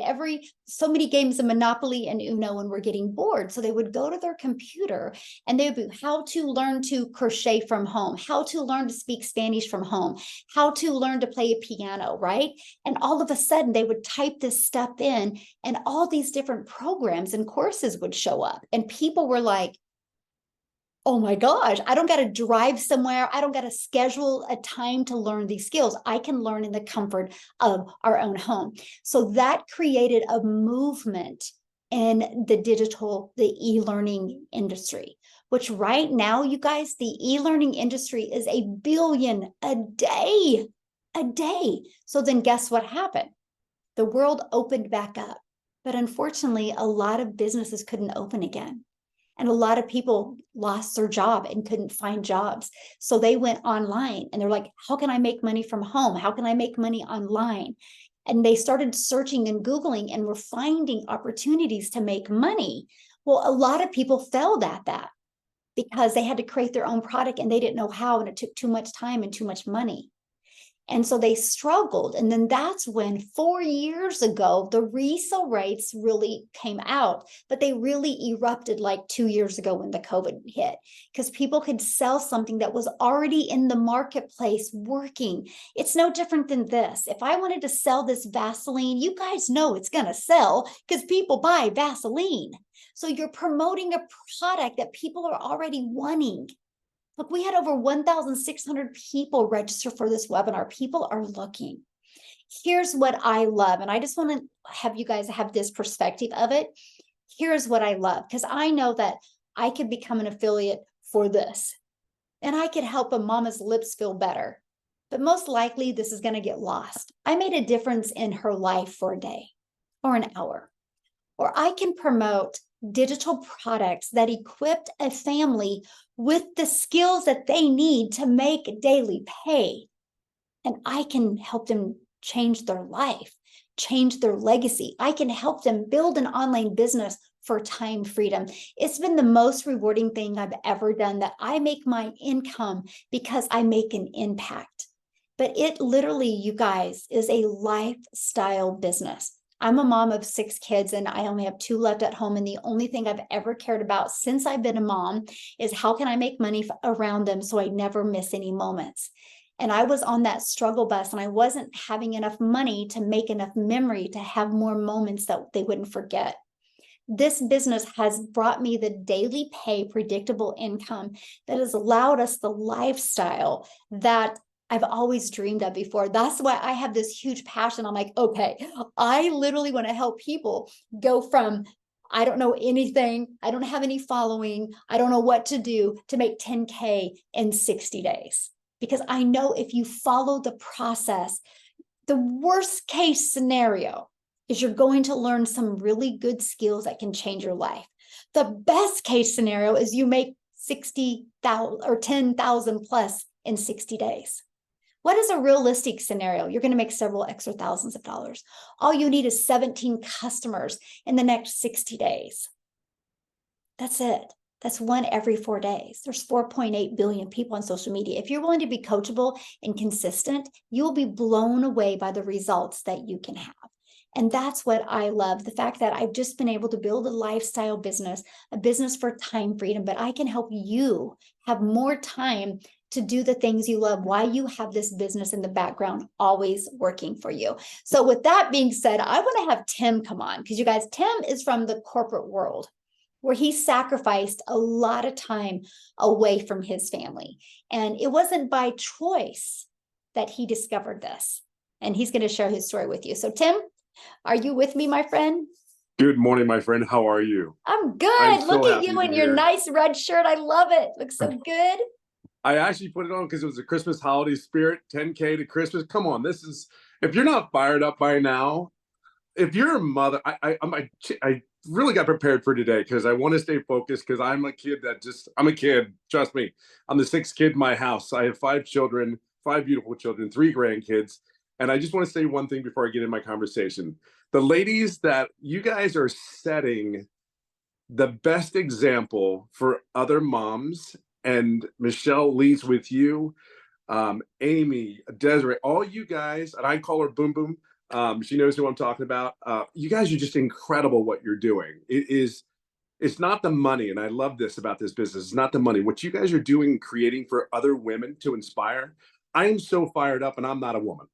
so many games of Monopoly and Uno and were getting bored. So they would go to their computer and they would be how to learn to crochet from home, how to learn to speak Spanish from home, how to learn to play a piano, right? And all of a sudden they would type this stuff in and all these different programs and courses would show up. And people were like, oh my gosh, I don't got to drive somewhere. I don't got to schedule a time to learn these skills. I can learn in the comfort of our own home. So that created a movement in the e-learning industry, which right now, you guys, the e-learning industry is $1 billion a day. So then guess what happened? The world opened back up. But unfortunately, a lot of businesses couldn't open again. And a lot of people lost their job and couldn't find jobs. So they went online and they're like, how can I make money from home? How can I make money online? And they started searching and Googling and were finding opportunities to make money. Well, a lot of people failed at that because they had to create their own product and they didn't know how, and it took too much time and too much money. And so they struggled. And then that's when 4 years ago, the resale rates really came out, but they really erupted like 2 years ago when the COVID hit, because people could sell something that was already in the marketplace working. It's no different than this. If I wanted to sell this Vaseline, you guys know it's going to sell because people buy Vaseline. So you're promoting a product that people are already wanting. Look, we had over 1,600 people register for this webinar. People are looking. Here's what I love, and I just want to have you guys have this perspective of it. Here's what I love, because I know that I could become an affiliate for this, and I could help a mama's lips feel better. But most likely, this is going to get lost. I made a difference in her life for a day or an hour. Or I can promote digital products that equipped a family with the skills that they need to make daily pay. And I can help them change their life, change their legacy. I can help them build an online business for time freedom. It's been the most rewarding thing I've ever done, that I make my income because I make an impact. But it literally, you guys, is a lifestyle business. I'm a mom of 6 kids and I only have 2 left at home. And the only thing I've ever cared about since I've been a mom is how can I make money around them so I never miss any moments. And I was on that struggle bus and I wasn't having enough money to make enough memory to have more moments that they wouldn't forget. This business has brought me the daily pay, predictable income that has allowed us the lifestyle that I've always dreamed of before. That's why I have this huge passion. I'm like, okay, I literally want to help people go from, I don't know anything, I don't have any following, I don't know what to do, to make 10K in 60 days. Because I know if you follow the process, the worst case scenario is you're going to learn some really good skills that can change your life. The best case scenario is you make 60,000 or 10,000 plus in 60 days. What is a realistic scenario? You're going to make several extra thousands of dollars. All you need is 17 customers in the next 60 days. That's it. That's one every 4 days. There's 4.8 billion people on social media. If you're willing to be coachable and consistent, you will be blown away by the results that you can have. And that's what I love, the fact that I've just been able to build a lifestyle business, a business for time freedom, but I can help you have more time to do the things you love while you have this business in the background always working for you. So with that being said, I want to have Tim come on, because you guys, Tim is from the corporate world, where he sacrificed a lot of time away from his family. And it wasn't by choice that he discovered this. And he's going to share his story with you. So Tim, are you with me, my friend? Good morning, my friend. How are you? I'm good. I'm so Look at happy you to in be your here. nice red shirt. I love it. Looks so good. I actually put it on because it was a Christmas holiday spirit, 10K to Christmas. Come on, if you're not fired up by now, if you're a mother, I really got prepared for today because I want to stay focused because I'm a kid, trust me. I'm the sixth kid in my house. I have 5 children, 5 beautiful children, 3 grandkids. And I just want to say one thing before I get in my conversation. The ladies that you guys are setting the best example for other moms, and Michelle leads with you, Amy, Desiree, all you guys, and I call her Boom Boom. She knows who I'm talking about. You guys are just incredible what you're doing. It's not the money, and I love this about this business. It's not the money. What you guys are doing and creating for other women to inspire, I am so fired up, and I'm not a woman.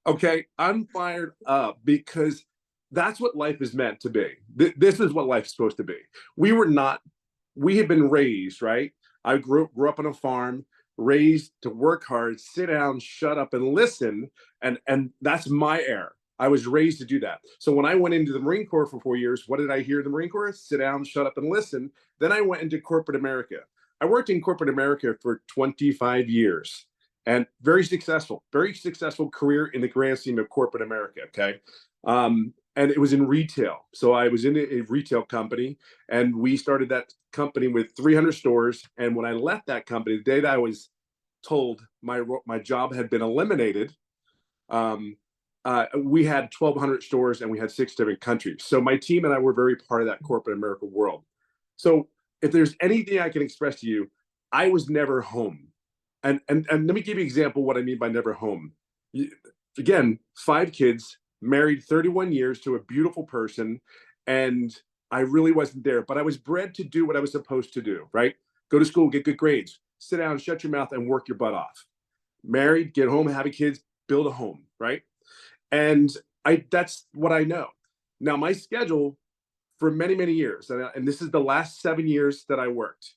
Okay, I'm fired up because that's what life is meant to be. This is what life's supposed to be. We had been raised, right? I grew up on a farm, raised to work hard, sit down, shut up, and listen. And that's my era. I was raised to do that. So when I went into the Marine Corps for 4 years, what did I hear in the Marine Corps? Sit down, shut up, and listen. Then I went into corporate America. I worked in corporate America for 25 years. And very successful career in the grand scheme of corporate America. Okay. And it was in retail. So I was in a retail company, and we started that company with 300 stores. And when I left that company, the day that I was told my job had been eliminated, we had 1,200 stores and we had 6 different countries. So my team and I were very part of that corporate America world. So if there's anything I can express to you, I was never home. And let me give you an example of what I mean by never home. Again, 5 kids, married 31 years to a beautiful person, and I really wasn't there. But I was bred to do what I was supposed to do, right? Go to school, get good grades, sit down, shut your mouth, and work your butt off. Married, get home, have kids, build a home, right? And that's what I know. Now, my schedule for many, many years, and this is the last 7 years that I worked.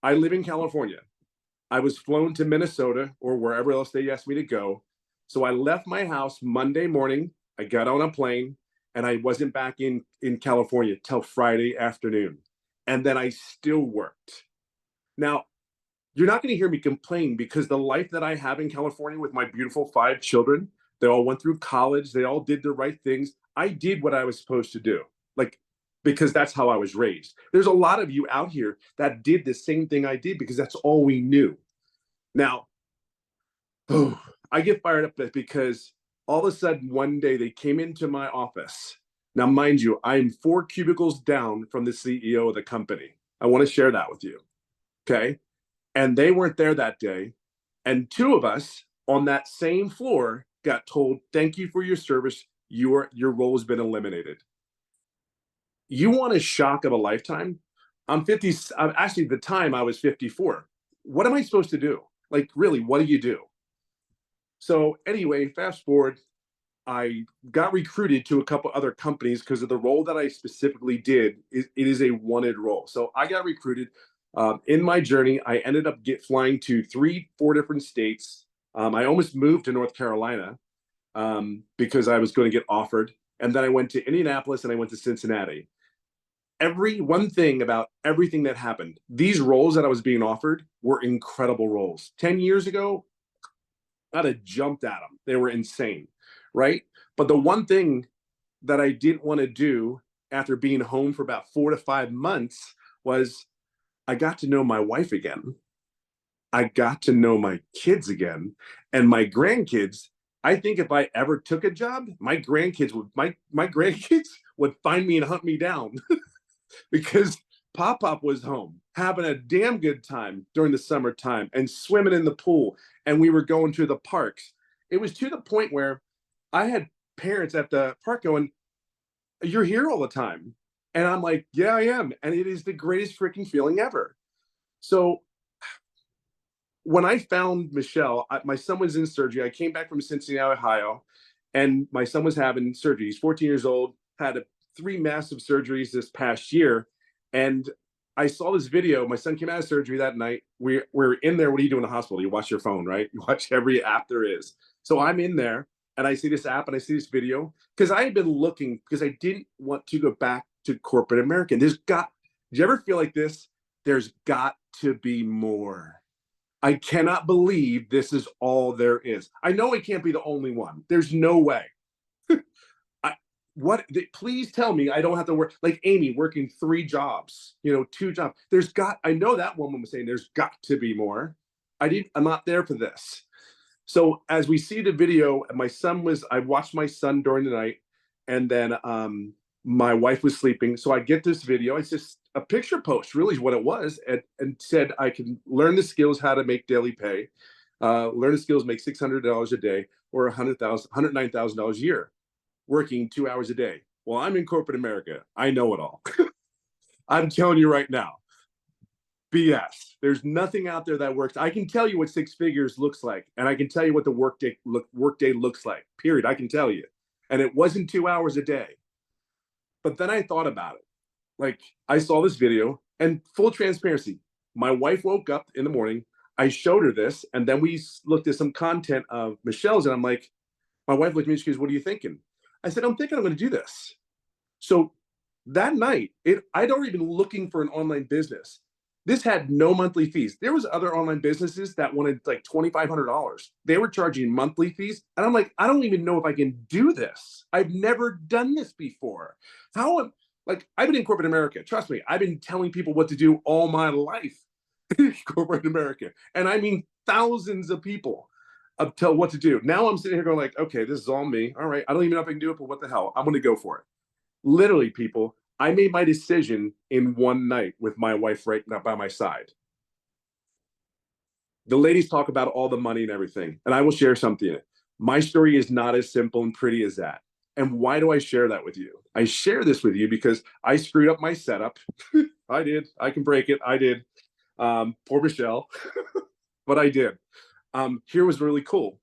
I live in California. I was flown to Minnesota or wherever else they asked me to go. So I left my house Monday morning. I got on a plane, and I wasn't back in California till Friday afternoon. And then I still worked. Now, you're not going to hear me complain because the life that I have in California with my beautiful 5 children, they all went through college. They all did the right things. I did what I was supposed to do, because that's how I was raised. There's a lot of you out here that did the same thing I did because that's all we knew. Now, I get fired up because all of a sudden one day they came into my office. Now, mind you, I'm 4 cubicles down from the CEO of the company. I want to share that with you. Okay. And they weren't there that day. And 2 of us on that same floor got told, thank you for your service. Your role has been eliminated. You want a shock of a lifetime? I'm 50. Actually, at the time I was 54. What am I supposed to do? Really, what do you do? So anyway, fast forward, I got recruited to a couple other companies because of the role that I specifically did. It is a wanted role. So I got recruited. In my journey, I ended up flying to 3-4 different states. I almost moved to North Carolina because I was going to get offered. And then I went to Indianapolis and I went to Cincinnati. One thing about everything that happened, these roles that I was being offered were incredible roles. 10 years ago, I'd have jumped at them. They were insane, right? But the one thing that I didn't want to do after being home for about 4 to 5 months was I got to know my wife again. I got to know my kids again, and my grandkids. I think if I ever took a job, my grandkids would find me and hunt me down because Pop was home having a damn good time during the summertime and swimming in the pool, and we were going to the parks. It was to the point where I had parents at the park going, "You're here all the time," and I'm like, "Yeah, I am," and it is the greatest freaking feeling ever. So when I found Michelle, my son was in surgery. I came back from Cincinnati, Ohio, and my son was having surgery. He's 14 years old, had 3 massive surgeries this past year. And I saw this video. My son came out of surgery that night. We're in there. What do you do in the hospital? You watch your phone, right? You watch every app there is. So I'm in there and I see this app and I see this video because I had been looking because I didn't want to go back to corporate America. Did you ever feel like this? There's got to be more. I cannot believe this is all there is. I know it can't be the only one. There's no way. Please tell me I don't have to work like Amy working 3 jobs, 2 jobs. I know that woman was saying there's got to be more. I'm not there for this. So as we see the video, I watched my son during the night, and then my wife was sleeping. So I get this video. It's just a picture post, really is what it was, and said I can learn the skills how to make daily pay, learn the skills, make $600 a day or $109,000 a year, working 2 hours a day. Well, I'm in corporate America. I know it all. I'm telling you right now, BS. There's nothing out there that works. I can tell you what 6 figures looks like, and I can tell you what the workday looks like, period. I can tell you. And it wasn't 2 hours a day. But then I thought about it. Like, I saw this video, and full transparency, my wife woke up in the morning. I showed her this, and then we looked at some content of Michelle's, and I'm like, my wife looked at me, she goes, "What are you thinking?" I said, "I'm thinking I'm going to do this." So that night, I'd already been looking for an online business. This had no monthly fees. There was other online businesses that wanted like $2,500. They were charging monthly fees. And I'm like, I don't even know if I can do this. I've never done this before. I've been in corporate America. Trust me, I've been telling people what to do all my life. Corporate America. And I mean, thousands of people tell what to do. Now I'm sitting here going like, okay, this is all me. All right. I don't even know if I can do it, but what the hell? I'm going to go for it. Literally, people, I made my decision in one night with my wife right now by my side. The ladies talk about all the money and everything, and I will share something. My story is not as simple and pretty as that. And why do I share that with you? I share this with you because I screwed up my setup. I did. I can break it. I did. Poor Michelle, but I did. Here was really cool.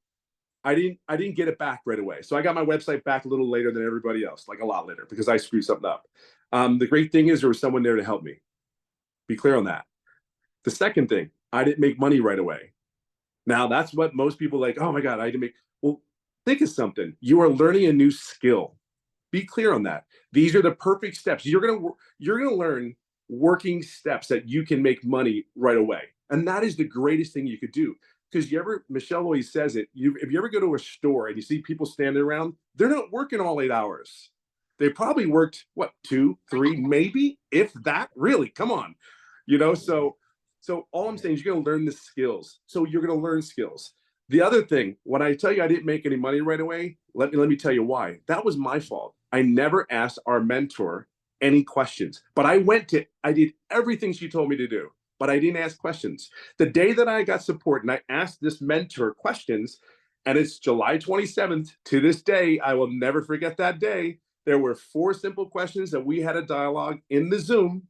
I didn't get it back right away. So I got my website back a little later than everybody else, like a lot later, because I screwed something up. The great thing is there was someone there to help me. Be clear on that. The second thing, I didn't make money right away. Now that's what most people like, oh my God, I didn't make. Well, think of something. You are learning a new skill. Be clear on that. These are the perfect steps. You're gonna learn working steps that you can make money right away. And that is the greatest thing you could do. Because Michelle always says it, if you ever go to a store and you see people standing around, they're not working all 8 hours. They probably worked, 2, 3, maybe, if that, really, come on. So all I'm saying is you're going to learn the skills. So you're going to learn skills. The other thing, when I tell you I didn't make any money right away, let me tell you why. That was my fault. I never asked our mentor any questions, but I did everything she told me to do, but I didn't ask questions. The day that I got support and I asked this mentor questions, and it's July 27th, to this day, I will never forget that day. There were 4 simple questions that we had a dialogue in the Zoom.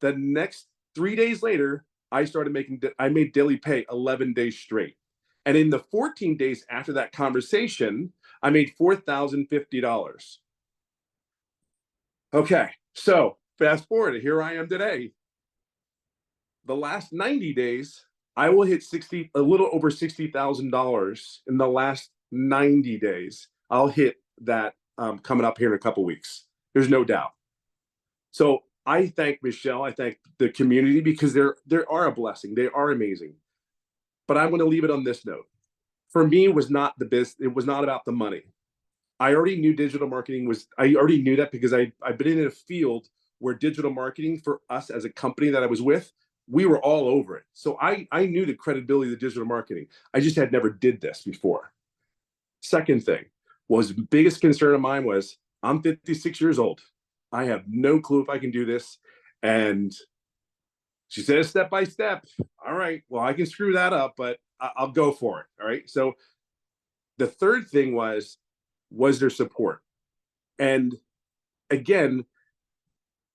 The next 3 days later, I made daily pay 11 days straight. And in the 14 days after that conversation, I made $4,050. Okay, so fast forward, here I am today. The last 90 days, I will hit a little over $60,000 in the last 90 days. I'll hit that coming up here in a couple weeks. There's no doubt. So I thank Michelle. I thank the community because they are a blessing. They are amazing. But I'm going to leave it on this note. For me, it was not it was not about the money. I already knew digital marketing I already knew that because I've been in a field where digital marketing for us as a company that I was with we were all over it. So I knew the credibility of the digital marketing. I just had never did this before. Second thing was, biggest concern of mine was, I'm 56 years old. I have no clue if I can do this. And she said, step by step. All right, well, I can screw that up, but I'll go for it. All right. So the third thing was there support? And again,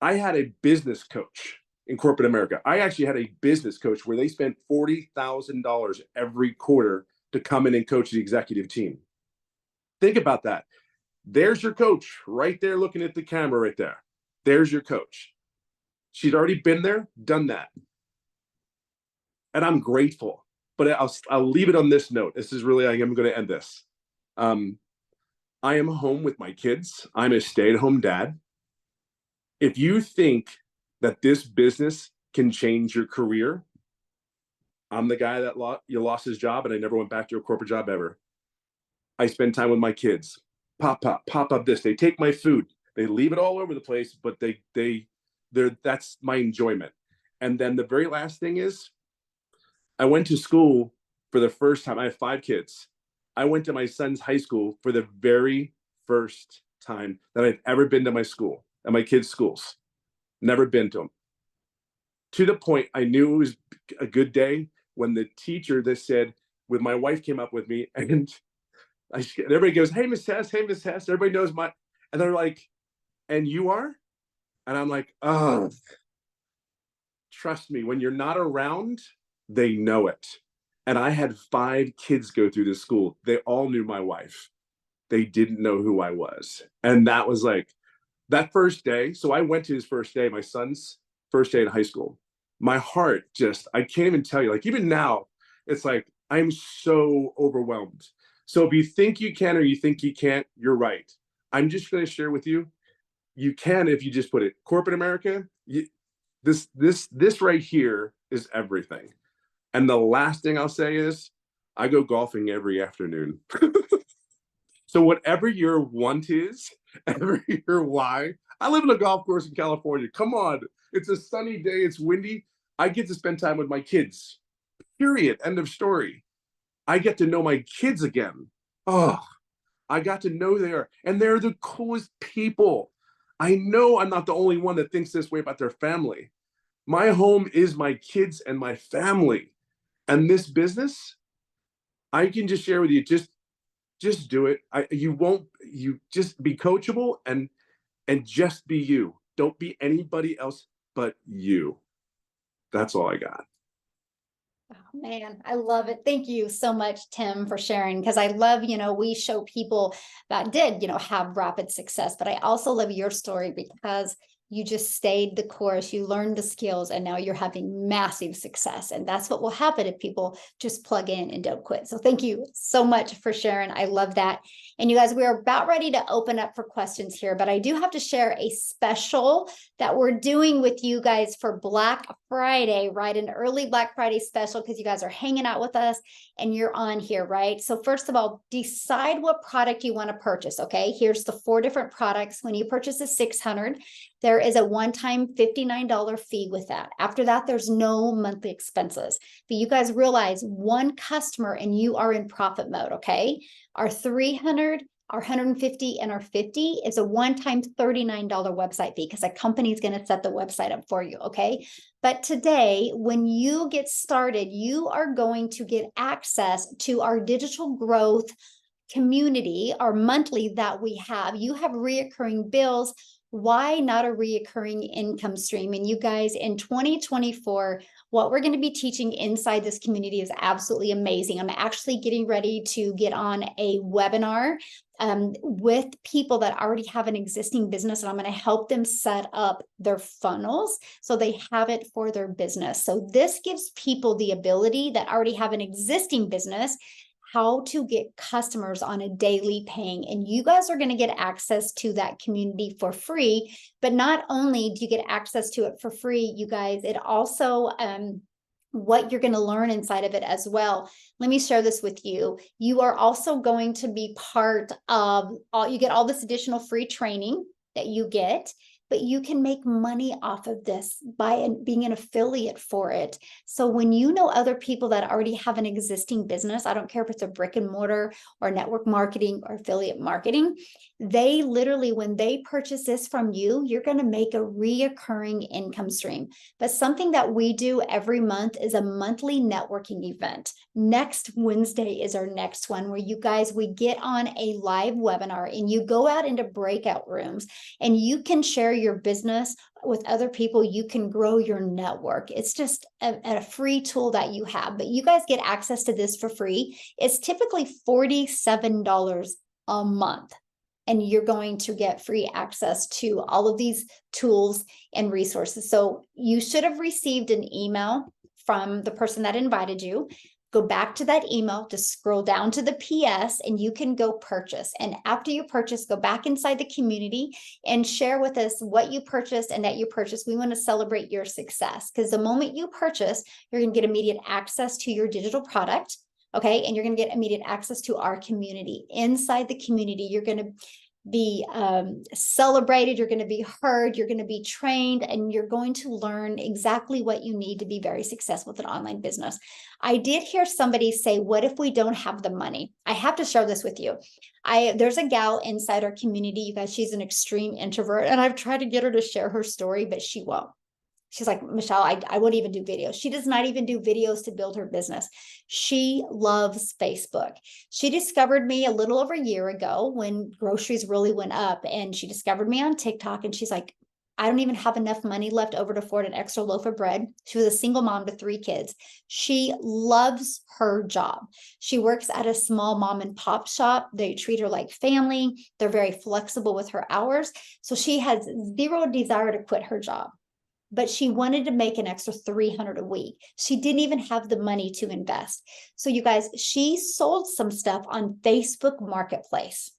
I had a business coach in corporate America. I actually had a business coach where they spent $40,000 every quarter to come in and coach the executive team. Think about that. There's your coach right there looking at the camera right there. There's your coach. She'd already been there, done that. And I'm grateful, but I'll leave it on this note. This is really, I am going to end this. I am home with my kids. I'm a stay-at-home dad. If you think that this business can change your career, I'm the guy that lost his job and I never went back to a corporate job ever. I spend time with my kids. Pop up this. They take my food. They leave it all over the place, but that's my enjoyment. And then the very last thing is, I went to school for the first time. I have 5 kids. I went to my son's high school for the very first time that I've ever been to my school, at my kids' schools. Never been to them. To the point, I knew it was a good day when the teacher that said, with my wife came up with me, and everybody goes, hey, Miss Hess, hey, Miss Hess. Everybody knows and they're like, and you are? And I'm like, oh, trust me, when you're not around, they know it. And I had 5 kids go through this school. They all knew my wife. They didn't know who I was. And that was like, that first day. So I went to his first day, my son's first day in high school. My heart I can't even tell you, like, even now, it's like, I'm so overwhelmed. So if you think you can or you think you can't, you're right. I'm just going to share with you, you can if you just put it. Corporate America, this right here is everything. And the last thing I'll say is, I go golfing every afternoon. So whatever your want is, whatever your why, I live in a golf course in California. Come on, it's a sunny day, it's windy. I get to spend time with my kids. Period. End of story. I get to know my kids again. Oh, I got to know and they're the coolest people. I know I'm not the only one that thinks this way about their family. My home is my kids and my family. And this business, I can just share with you, just do it. You just be coachable and just be you. Don't be anybody else but you. That's all I got. Oh, man, I love it. Thank you so much, Tim, for sharing. Because I love, we show people that did, have rapid success, but I also love your story because you just stayed the course, you learned the skills, and now you're having massive success. And that's what will happen if people just plug in and don't quit. So thank you so much for sharing. I love that. And you guys, we are about ready to open up for questions here, but I do have to share a special that we're doing with you guys for Black Friday, right? An early Black Friday special because you guys are hanging out with us and you're on here, right? So first of all, decide what product you want to purchase, okay? Here's the 4 different products. When you purchase a 600, there is a one-time $59 fee with that. After that, there's no monthly expenses. But you guys realize one customer and you are in profit mode, okay? Our 300, our 150, and our 50 is a one-time $39 website fee because a company is going to set the website up for you, okay? But today, when you get started, you are going to get access to our digital growth community, our monthly that we have. You have reoccurring bills. Why not a reoccurring income stream? And you guys, in 2024, what we're going to be teaching inside this community is absolutely amazing. I'm actually getting ready to get on a webinar with people that already have an existing business, and I'm going to help them set up their funnels so they have it for their business. So this gives people the ability that already have an existing business how to get customers on a daily paying. And you guys are going to get access to that community for free. But not only do you get access to it for free, you guys, it also what you're going to learn inside of it as well. Let me share this with you. You are also going to be part of you get all this additional free training that you get. but you can make money off of this by being an affiliate for it. So when you know other people that already have an existing business, I don't care if it's a brick and mortar or network marketing or affiliate marketing, they literally, when they purchase this from you, you're going to make a reoccurring income stream. But something that we do every month is a monthly networking event. Next Wednesday is our next one, where you guys, we get on a live webinar and you go out into breakout rooms and you can share your business with other people. You can grow your network. It's just a free tool that you have, but you guys get access to this for free. It's typically $47 a month. And you're going to get free access to all of these tools and resources. So you should have received an email from the person that invited you. Go back to that email, just scroll down to the PS, and you can go purchase. And after you purchase, go back inside the community and share with us what you purchased and that you purchased. We want to celebrate your success, because the moment you purchase, you're going to get immediate access to your digital product. Okay. And you're going to get immediate access to our community. Inside the community, you're going to be celebrated, you're going to be heard, you're going to be trained, and you're going to learn exactly what you need to be very successful with an online business. I did hear somebody say, what if we don't have the money? I have to share this with you. There's a gal inside our community, you guys, she's an extreme introvert, and I've tried to get her to share her story, but she won't. She's like, Michelle, I won't even do videos. She does not even do videos to build her business. She loves Facebook. She discovered me a little over a year ago when groceries really went up, and she discovered me on TikTok, and she's like, I don't even have enough money left over to afford an extra loaf of bread. She was a single mom to 3 kids. She loves her job. She works at a small mom and pop shop. They treat her like family. They're very flexible with her hours. So she has zero desire to quit her job, but she wanted to make an extra $300 a week. She didn't even have the money to invest. So you guys, she sold some stuff on Facebook Marketplace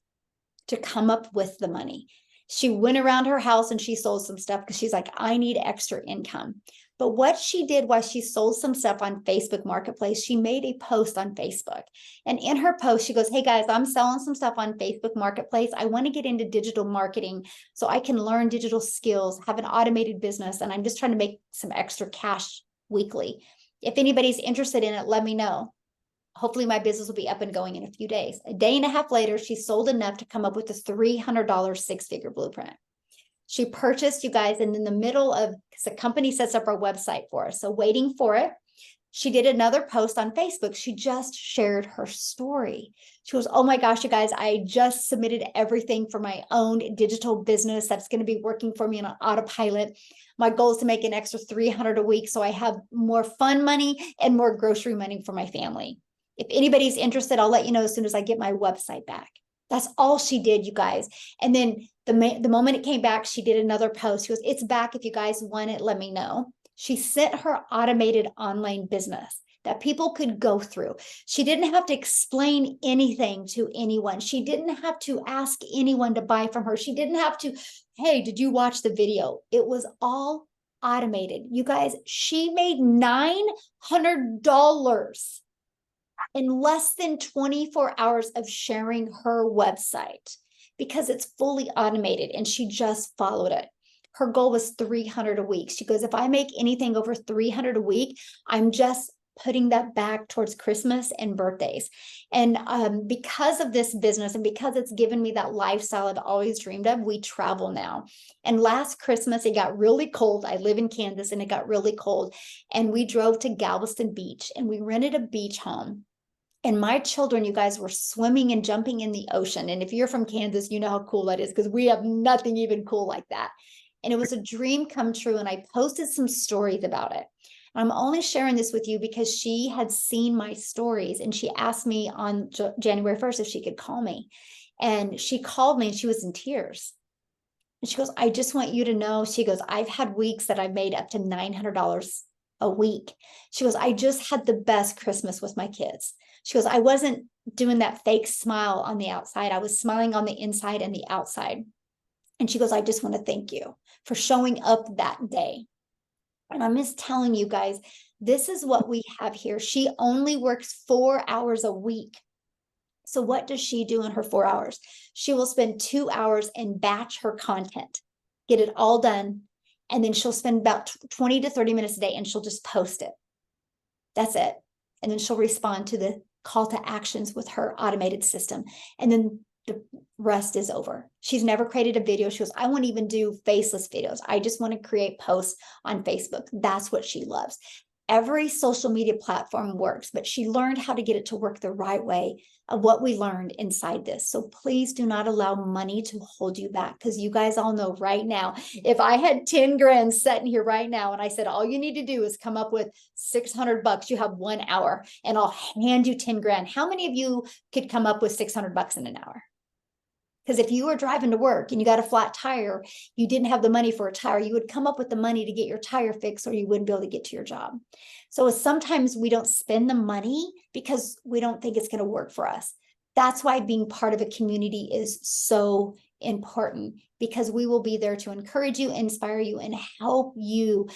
to come up with the money. She went around her house and she sold some stuff because she's like, I need extra income. But what she did while she sold some stuff on Facebook Marketplace, she made a post on Facebook. And in her post, she goes, hey guys, I'm selling some stuff on Facebook Marketplace. I want to get into digital marketing so I can learn digital skills, have an automated business, and I'm just trying to make some extra cash weekly. If anybody's interested in it, let me know. Hopefully my business will be up and going in a few days. A day and a half later, she sold enough to come up with a $300 6-figure blueprint. She purchased, you guys, and in the middle of, because the company sets up our website for us, so waiting for it, she did another post on Facebook. She just shared her story. She goes, oh my gosh, you guys, I just submitted everything for my own digital business that's going to be working for me on autopilot. My goal is to make an extra $300 a week so I have more fun money and more grocery money for my family. If anybody's interested, I'll let you know as soon as I get my website back. That's all she did, you guys. And then the moment it came back, she did another post. She goes, it's back. If you guys want it, let me know. She sent her automated online business that people could go through. She didn't have to explain anything to anyone. She didn't have to ask anyone to buy from her. She didn't have to, hey, did you watch the video? It was all automated. You guys, she made $900 in less than 24 hours of sharing her website because it's fully automated, and she just followed it. Her goal was $300 a week. She goes, if I make anything over $300 a week, I'm just putting that back towards Christmas and birthdays. And because of this business and because it's given me that lifestyle I've always dreamed of, we travel now. And last Christmas, it got really cold. I live in Kansas, and it got really cold. And we drove to Galveston Beach, and we rented a beach home. And my children, you guys, were swimming and jumping in the ocean. And if you're from Kansas, you know how cool that is, because we have nothing even cool like that. And it was a dream come true. And I posted some stories about it. I'm only sharing this with you because she had seen my stories, and she asked me on January 1st if she could call me. And she called me, and she was in tears. And she goes, I just want you to know, she goes, I've had weeks that I've made up to $900 a week. She goes, I just had the best Christmas with my kids. She goes, I wasn't doing that fake smile on the outside. I was smiling on the inside and the outside. And she goes, I just want to thank you for showing up that day. And I'm just telling you guys, this is what we have here. She only works 4 hours a week. So what does she do in her 4 hours? She will spend 2 hours and batch her content get it all done, and then she'll spend about 20 to 30 minutes a day and she'll just post it. That's it. And then she'll respond to the call to actions with her automated system. And then the rest is over. She's never created a video. She goes, I won't even do faceless videos. I just want to create posts on Facebook. That's what she loves. Every social media platform works, but she learned how to get it to work the right way of what we learned inside this. So please do not allow money to hold you back, because you guys all know right now, if I had 10 grand sitting here right now and I said, all you need to do is come up with $600, you have 1 hour and I'll hand you 10 grand. How many of you could come up with $600 in an hour? Because if you were driving to work and you got a flat tire, you didn't have the money for a tire, you would come up with the money to get your tire fixed, or you wouldn't be able to get to your job. So sometimes we don't spend the money because we don't think it's going to work for us. That's why being part of a community is so important, because we will be there to encourage you, inspire you, and help you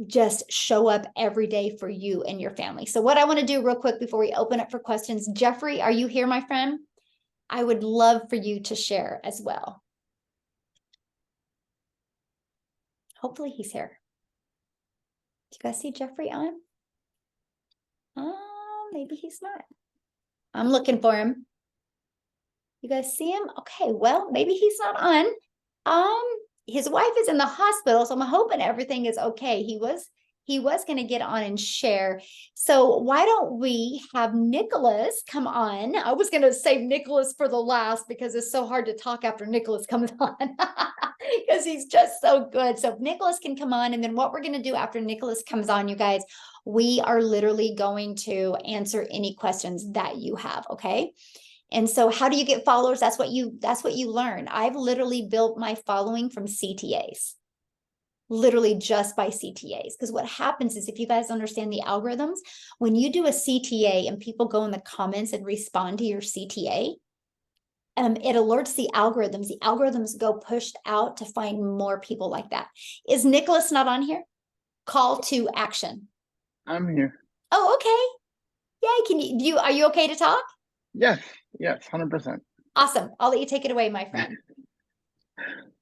just show up every day for you and your family. So what I want to do real quick before we open up for questions, Jeffrey, are you here, my friend? I would love for you to share as well. Hopefully he's here. Do you guys see Jeffrey on? Oh, maybe he's not. I'm looking for him. You guys see him? Okay, well, maybe he's not on. His wife is in the hospital, so I'm hoping everything is okay. He was going to get on and share. So why don't we have Nicholas come on? I was going to save Nicholas for the last because it's so hard to talk after Nicholas comes on because he's just so good. So if Nicholas can come on, and then what we're going to do after Nicholas comes on, you guys, we are literally going to answer any questions that you have. Okay. And so how do you get followers? That's what you learn. I've literally built my following from CTAs. Literally just by CTAs. Because what happens is, if you guys understand the algorithms, when you do a CTA and people go in the comments and respond to your CTA, it alerts the algorithms. The algorithms go pushed out to find more people like that. Is Nicholas not on here? Call to action. I'm here. Oh, okay. Yay. Are you okay to talk? Yes, 100%. Awesome. I'll let you take it away, my friend.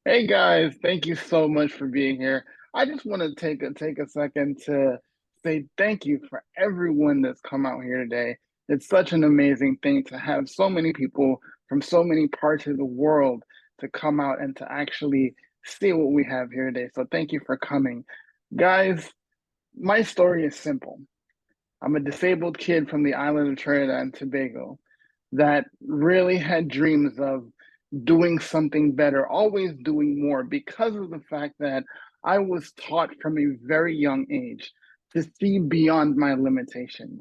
Hey guys, thank you so much for being here. I just want to take a second to say thank you for everyone that's come out here today. It's such an amazing thing to have so many people from so many parts of the world to come out and to actually see what we have here today. So thank you for coming. Guys, my story is simple. I'm a disabled kid from the island of Trinidad and Tobago that really had dreams of doing something better, always doing more, because of the fact that I was taught from a very young age to see beyond my limitations.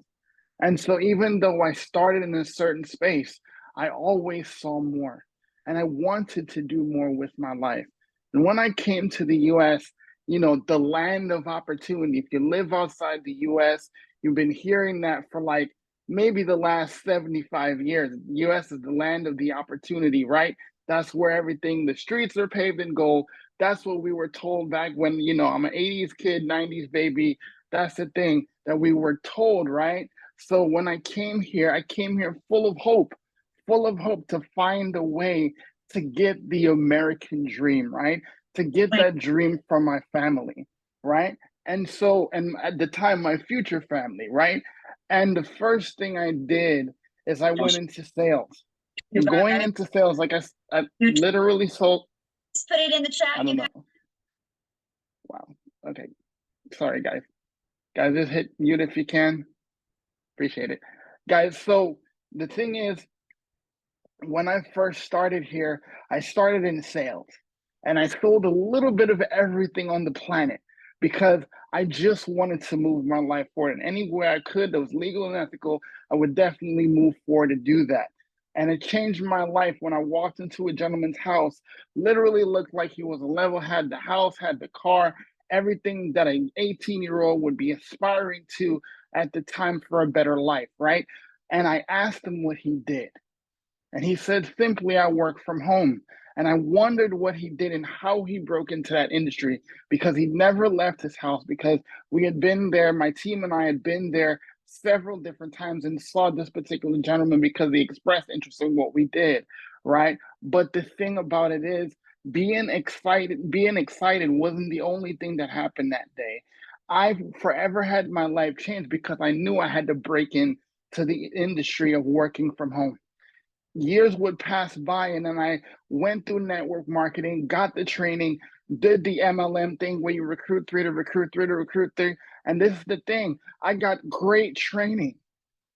And so even though I started in a certain space, I always saw more, and I wanted to do more with my life. And when I came to the US, the land of opportunity, if you live outside the US, you've been hearing that for like maybe the last 75 years. The US is the land of the opportunity, right? That's where the streets are paved in gold. That's what we were told back when, I'm an 80s kid, 90s baby. That's the thing that we were told, right? So when I came here full of hope to find a way to get the American dream, right? To get that dream from my family, right? And at the time, my future family, right? And the first thing I did is I went into sales. And going into sales, like I literally sold. Just put it in the chat. I don't know. Wow. Okay. Sorry, guys. Guys, just hit mute if you can. Appreciate it. Guys, so the thing is, when I first started here, I started in sales. And I sold a little bit of everything on the planet, because I just wanted to move my life forward. And anywhere I could that was legal and ethical, I would definitely move forward to do that. And it changed my life when I walked into a gentleman's house. Literally looked like he was a level, had the house, had the car, everything that an 18-year-old would be aspiring to at the time for a better life, right? And I asked him what he did. And he said, simply, I work from home. And I wondered what he did and how he broke into that industry, because he never left his house, because we had been there, my team and I had been there several different times and saw this particular gentleman because he expressed interest in what we did, right? But the thing about it is Being excited wasn't the only thing that happened that day. I've forever had my life changed because I knew I had to break into the industry of working from home. Years would pass by, and then I went through network marketing, got the training, did the MLM thing where you recruit three to recruit three to recruit three. And this is the thing, I got great training.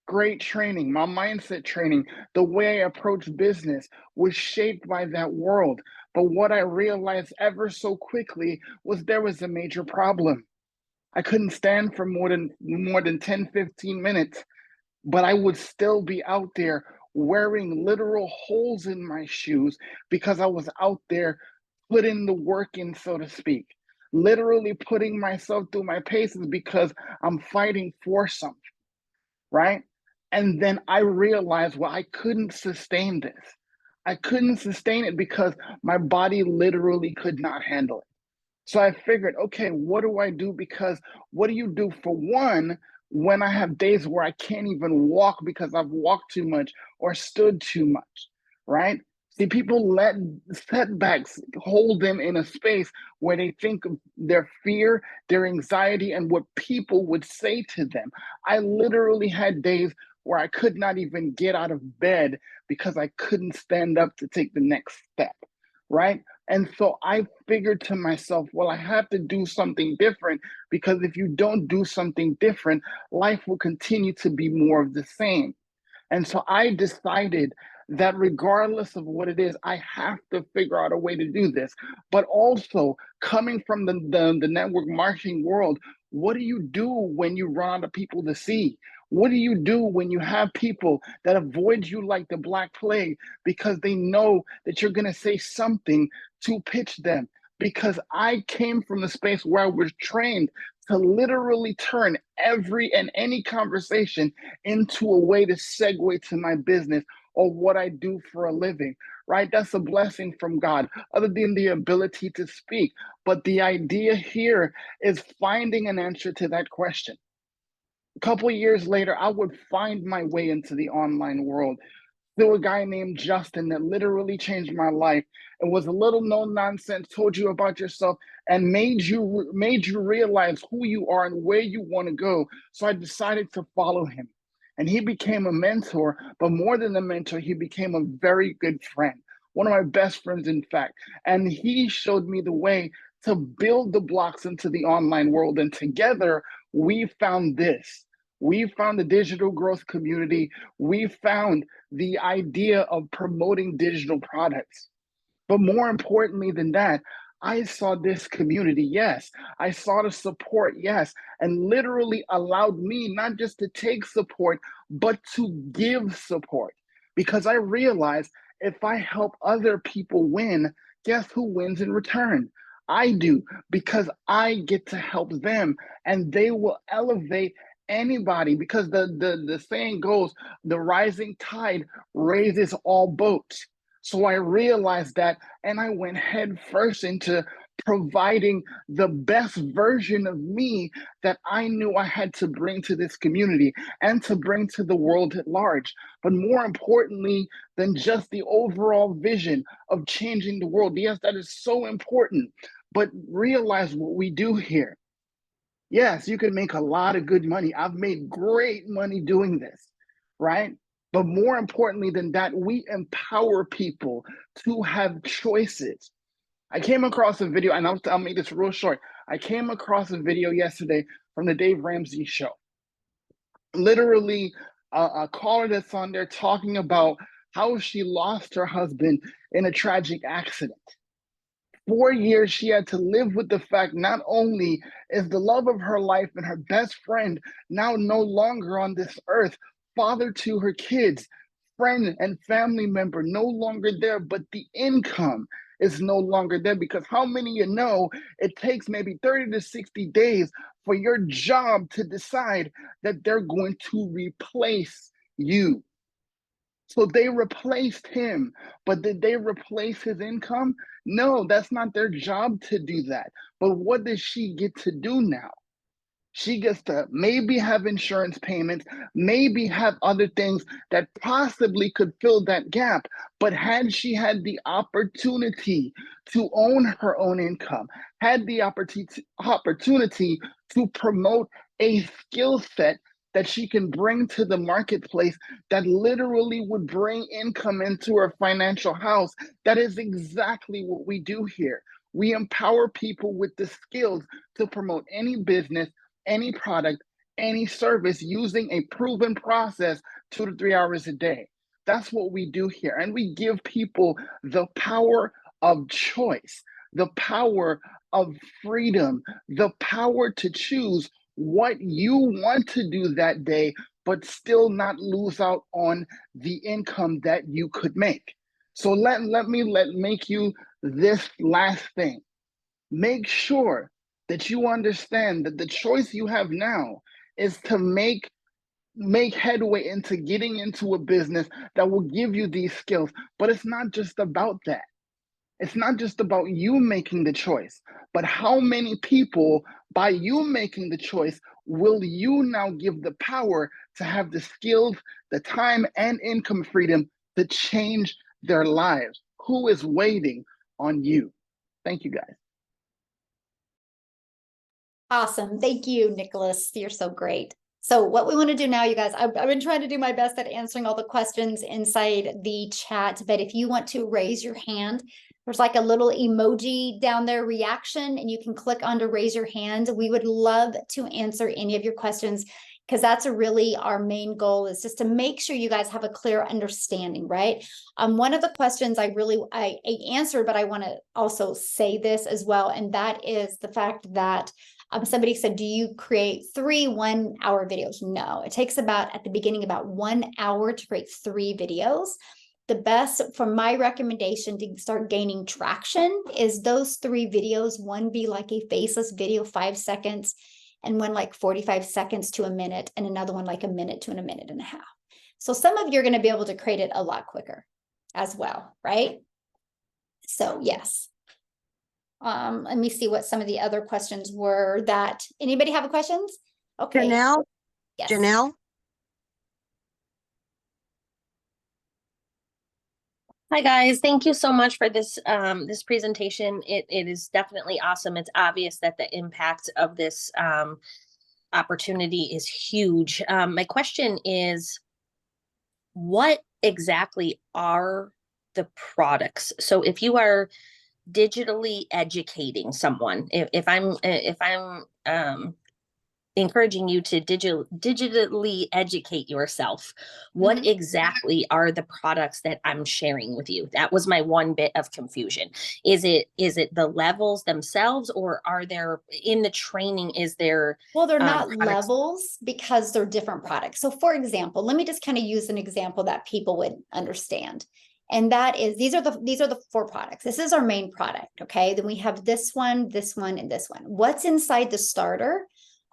Great training, my mindset training, the way I approach business was shaped by that world. But what I realized ever so quickly was there was a major problem. I couldn't stand for more than 10, 15 minutes, but I would still be out there wearing literal holes in my shoes because I was out there putting the work in, so to speak. Literally putting myself through my paces because I'm fighting for something, right? And then I realized, well, I couldn't sustain this. I couldn't sustain it because my body literally could not handle it. So I figured, okay, what do I do? Because what do you do for one when I have days where I can't even walk because I've walked too much or stood too much, right? See, people let setbacks hold them in a space where they think of their fear, their anxiety, and what people would say to them. I literally had days where I could not even get out of bed because I couldn't stand up to take the next step, right? And so I figured to myself, well, I have to do something different because if you don't do something different, life will continue to be more of the same. And so I decided that regardless of what it is, I have to figure out a way to do this. But also, coming from the network marketing world, what do you do when you run out of people to see? What do you do when you have people that avoid you like the Black Plague because they know that you're going to say something to pitch them? Because I came from the space where I was trained to literally turn every and any conversation into a way to segue to my business or what I do for a living, right? That's a blessing from God, other than the ability to speak. But the idea here is finding an answer to that question. A couple of years later, I would find my way into the online world through a guy named Justin that literally changed my life. It was a little no nonsense, told you about yourself, and made you realize who you are and where you want to go. So I decided to follow him. And he became a mentor, but more than a mentor, he became a very good friend. One of my best friends, in fact. And he showed me the way to build the blocks into the online world. And together, we found this. We found the digital growth community. We found the idea of promoting digital products. But more importantly than that, I saw this community, yes. I saw the support, yes, and literally allowed me not just to take support, but to give support. Because I realized if I help other people win, guess who wins in return? I do, because I get to help them and they will elevate anybody because the saying goes, the rising tide raises all boats. So I realized that, and I went head first into providing the best version of me that I knew I had to bring to this community and to bring to the world at large. But more importantly than just the overall vision of changing the world, yes, that is so important. But realize what we do here. Yes, you can make a lot of good money. I've made great money doing this, right? But more importantly than that, we empower people to have choices. I came across a video, and I'll make this real short. I came across a video yesterday from the Dave Ramsey show. Literally, a caller that's on there talking about how she lost her husband in a tragic accident. 4 years she had to live with the fact not only is the love of her life and her best friend now no longer on this earth, father to her kids, friend and family member no longer there, but the income is no longer there because how many of you know it takes maybe 30 to 60 days for your job to decide that they're going to replace you? So they replaced him, but did they replace his income? No, that's not their job to do that. But what does she get to do now? She gets to maybe have insurance payments, maybe have other things that possibly could fill that gap. But had she had the opportunity to own her own income, had the opportunity to promote a skill set that she can bring to the marketplace that literally would bring income into her financial house, that is exactly what we do here. We empower people with the skills to promote any business, any product, any service using a proven process 2 to 3 hours a day. That's what we do here. And we give people the power of choice, the power of freedom, the power to choose what you want to do that day, but still not lose out on the income that you could make. So let me make you this last thing. Make sure that you understand that the choice you have now is to make headway into getting into a business that will give you these skills. But it's not just about that. It's not just about you making the choice, but how many people, by you making the choice, will you now give the power to have the skills, the time, and income freedom to change their lives? Who is waiting on you? Thank you, guys. Awesome. Thank you, Nicholas. You're so great. So what we want to do now, you guys, I've been trying to do my best at answering all the questions inside the chat, but if you want to raise your hand, there's like a little emoji down there, reaction, and you can click on to raise your hand. We would love to answer any of your questions, because that's really our main goal, is just to make sure you guys have a clear understanding, right? One of the questions I answered, but I want to also say this as well, and that is the fact that somebody said, do you create 3 1-hour videos? No, it takes at the beginning about 1 hour to create 3 videos. The best, for my recommendation to start gaining traction, is those 3 videos. One be like a faceless video, 5 seconds, and one like 45 seconds to a minute, and another one like a minute to a minute and a half. So some of you are going to be able to create it a lot quicker as well, right? So yes. Let me see what some of the other questions were. That anybody have questions? Okay. Janelle? Yes. Janelle? Hi guys, thank you so much for this this presentation. It is definitely awesome. It's obvious that the impact of this opportunity is huge. My question is, what exactly are the products? So if you are digitally educating someone, if I'm encouraging you to digitally educate yourself, what exactly are the products that I'm sharing with you? That was my one bit of confusion. Is it the levels themselves, or are there in the training, is there Well, they're not products? levels, because they're different products. So for example, let me just kind of use an example that people would understand. And that is, these are the 4 products. This is our main product. Okay. Then we have this one, and this one. What's inside the starter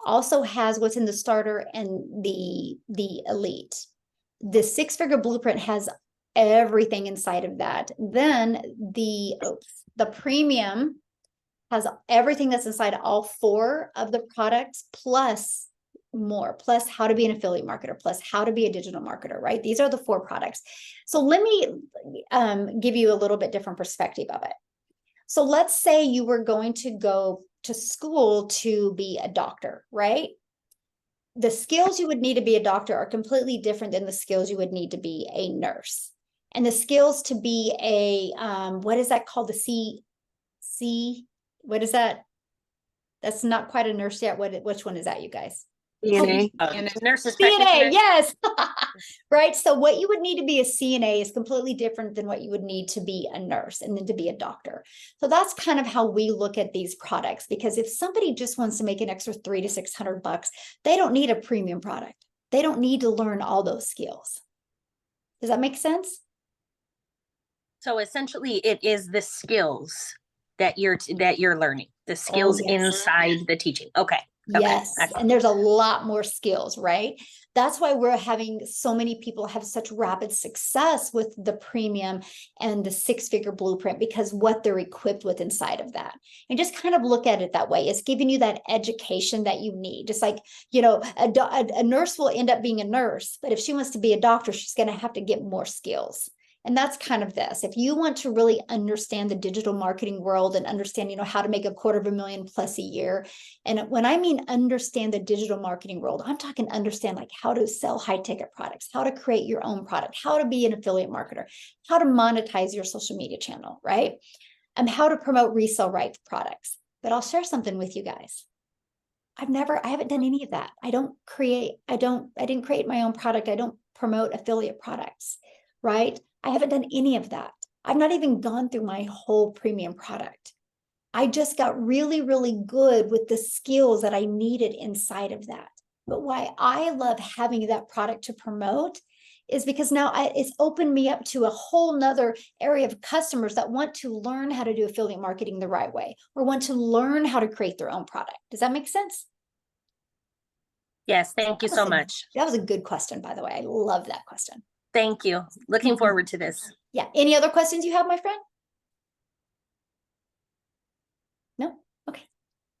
also has what's in the starter and the elite. The 6-figure blueprint has everything inside of that. Then the premium has everything that's inside all 4 of the products, plus more, plus how to be an affiliate marketer, plus how to be a digital marketer, right? These are the 4 products. So let me give you a little bit different perspective of it. So let's say you were going to go to school to be a doctor, right? The skills you would need to be a doctor are completely different than the skills you would need to be a nurse. And the skills to be a, what is that called? What is that? That's not quite a nurse yet. Which one is that, you guys? CNA. Nurses CNA, yes. Right. So what you would need to be a CNA is completely different than what you would need to be a nurse and then to be a doctor. So that's kind of how we look at these products, because if somebody just wants to make an extra $300 to $600, they don't need a premium product. They don't need to learn all those skills. Does that make sense? So essentially it is the skills that you're learning, the skills yes. inside the teaching. Okay. Yes. Excellent. And there's a lot more skills, right? That's why we're having so many people have such rapid success with the premium and the 6-figure blueprint, because what they're equipped with inside of that. And just kind of look at it that way. It's giving you that education that you need. Just like, you know, a nurse will end up being a nurse, but if she wants to be a doctor, she's going to have to get more skills. And that's kind of this. If you want to really understand the digital marketing world and understand, you know, how to make $250,000 plus a year. And when I mean understand the digital marketing world, I'm talking understand like how to sell high ticket products, how to create your own product, how to be an affiliate marketer, how to monetize your social media channel, right? And how to promote resale rights products. But I'll share something with you guys. I haven't done any of that. I didn't create my own product. I don't promote affiliate products, right? I haven't done any of that. I've not even gone through my whole premium product. I just got really, really good with the skills that I needed inside of that. But why I love having that product to promote is because now it's opened me up to a whole nother area of customers that want to learn how to do affiliate marketing the right way, or want to learn how to create their own product. Does that make sense? Yes, thank you so much. That was a good question, by the way. I love that question. Thank you. Looking forward to this. Yeah. Any other questions you have, my friend? No? Okay.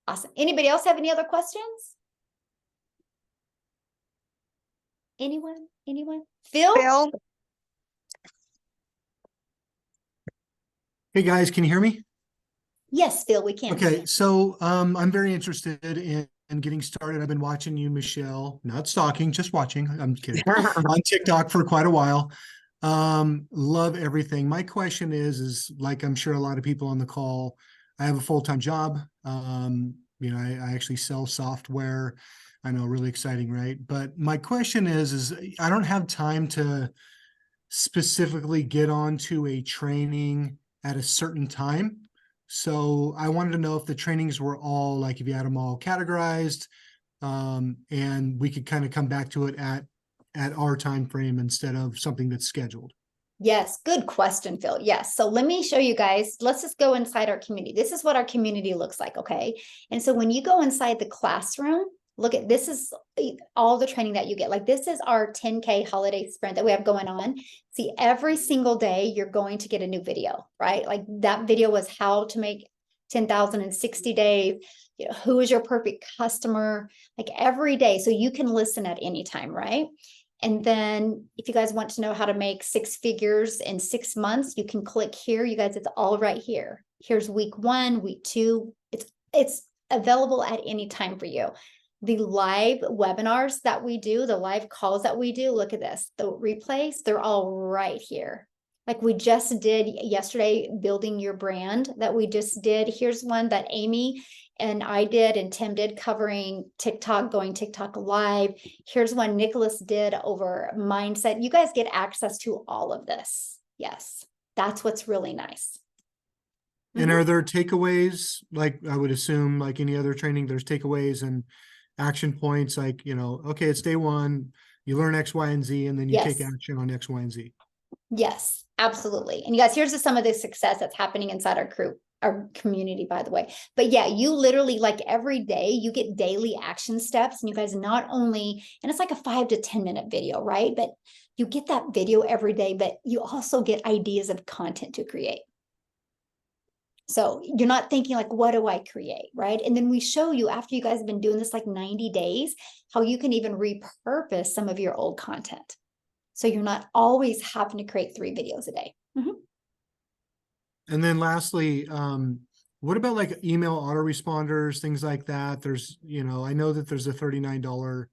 Awesome. Anybody else have any other questions? Anyone? Anyone? Phil? Phil? Hey guys, can you hear me? Yes, Phil, we can. Okay, so I'm very interested in getting started. I've been watching you, Michelle, not stalking, just watching. I'm kidding. On TikTok for quite a while. Love everything. My question is like I'm sure a lot of people on the call, I have a full-time job. You know, I actually sell software. I know, really exciting, right? But my question is I don't have time to specifically get onto a training at a certain time. So I wanted to know if the trainings were all like, if you had them all categorized, and we could kind of come back to it at our time frame instead of something that's scheduled. Yes, good question, Phil. Yes. So let me show you guys. Let's just go inside our community. This is what our community looks like, okay? And so when you go inside the classroom, look at, this is all the training that you get. Like this is our 10K holiday sprint that we have going on. See, every single day you're going to get a new video, right? Like that video was how to make 10,000 in 60 days. You know, who is your perfect customer? Like every day. So you can listen at any time, right? And then if you guys want to know how to make 6 figures in 6 months, you can click here. You guys, it's all right here. Here's week 1, week 2. It's available at any time for you. The live webinars that we do, the live calls that we do, look at this, the replays, they're all right here. Like we just did yesterday, building your brand that we just did. Here's one that Amy and I did, and Tim did, covering TikTok, going TikTok live. Here's one Nicholas did over mindset. You guys get access to all of this. Yes, that's what's really nice. And are there takeaways? Like I would assume, like any other training, there's takeaways and action points. Like, you know, okay, it's day 1, you learn X, Y, and Z, and then you take action on X, Y, and Z. Yes, absolutely. And you guys, here's some of the success that's happening inside our community, by the way. But yeah, you literally, like every day you get daily action steps, and you guys not only, and it's like a 5 to 10 minute video, right? But you get that video every day, but you also get ideas of content to create. So you're not thinking like, what do I create, right? And then we show you, after you guys have been doing this like 90 days, how you can even repurpose some of your old content. So you're not always having to create 3 videos a day. And then lastly, what about like email autoresponders, things like that? There's, you know, I know that there's a $39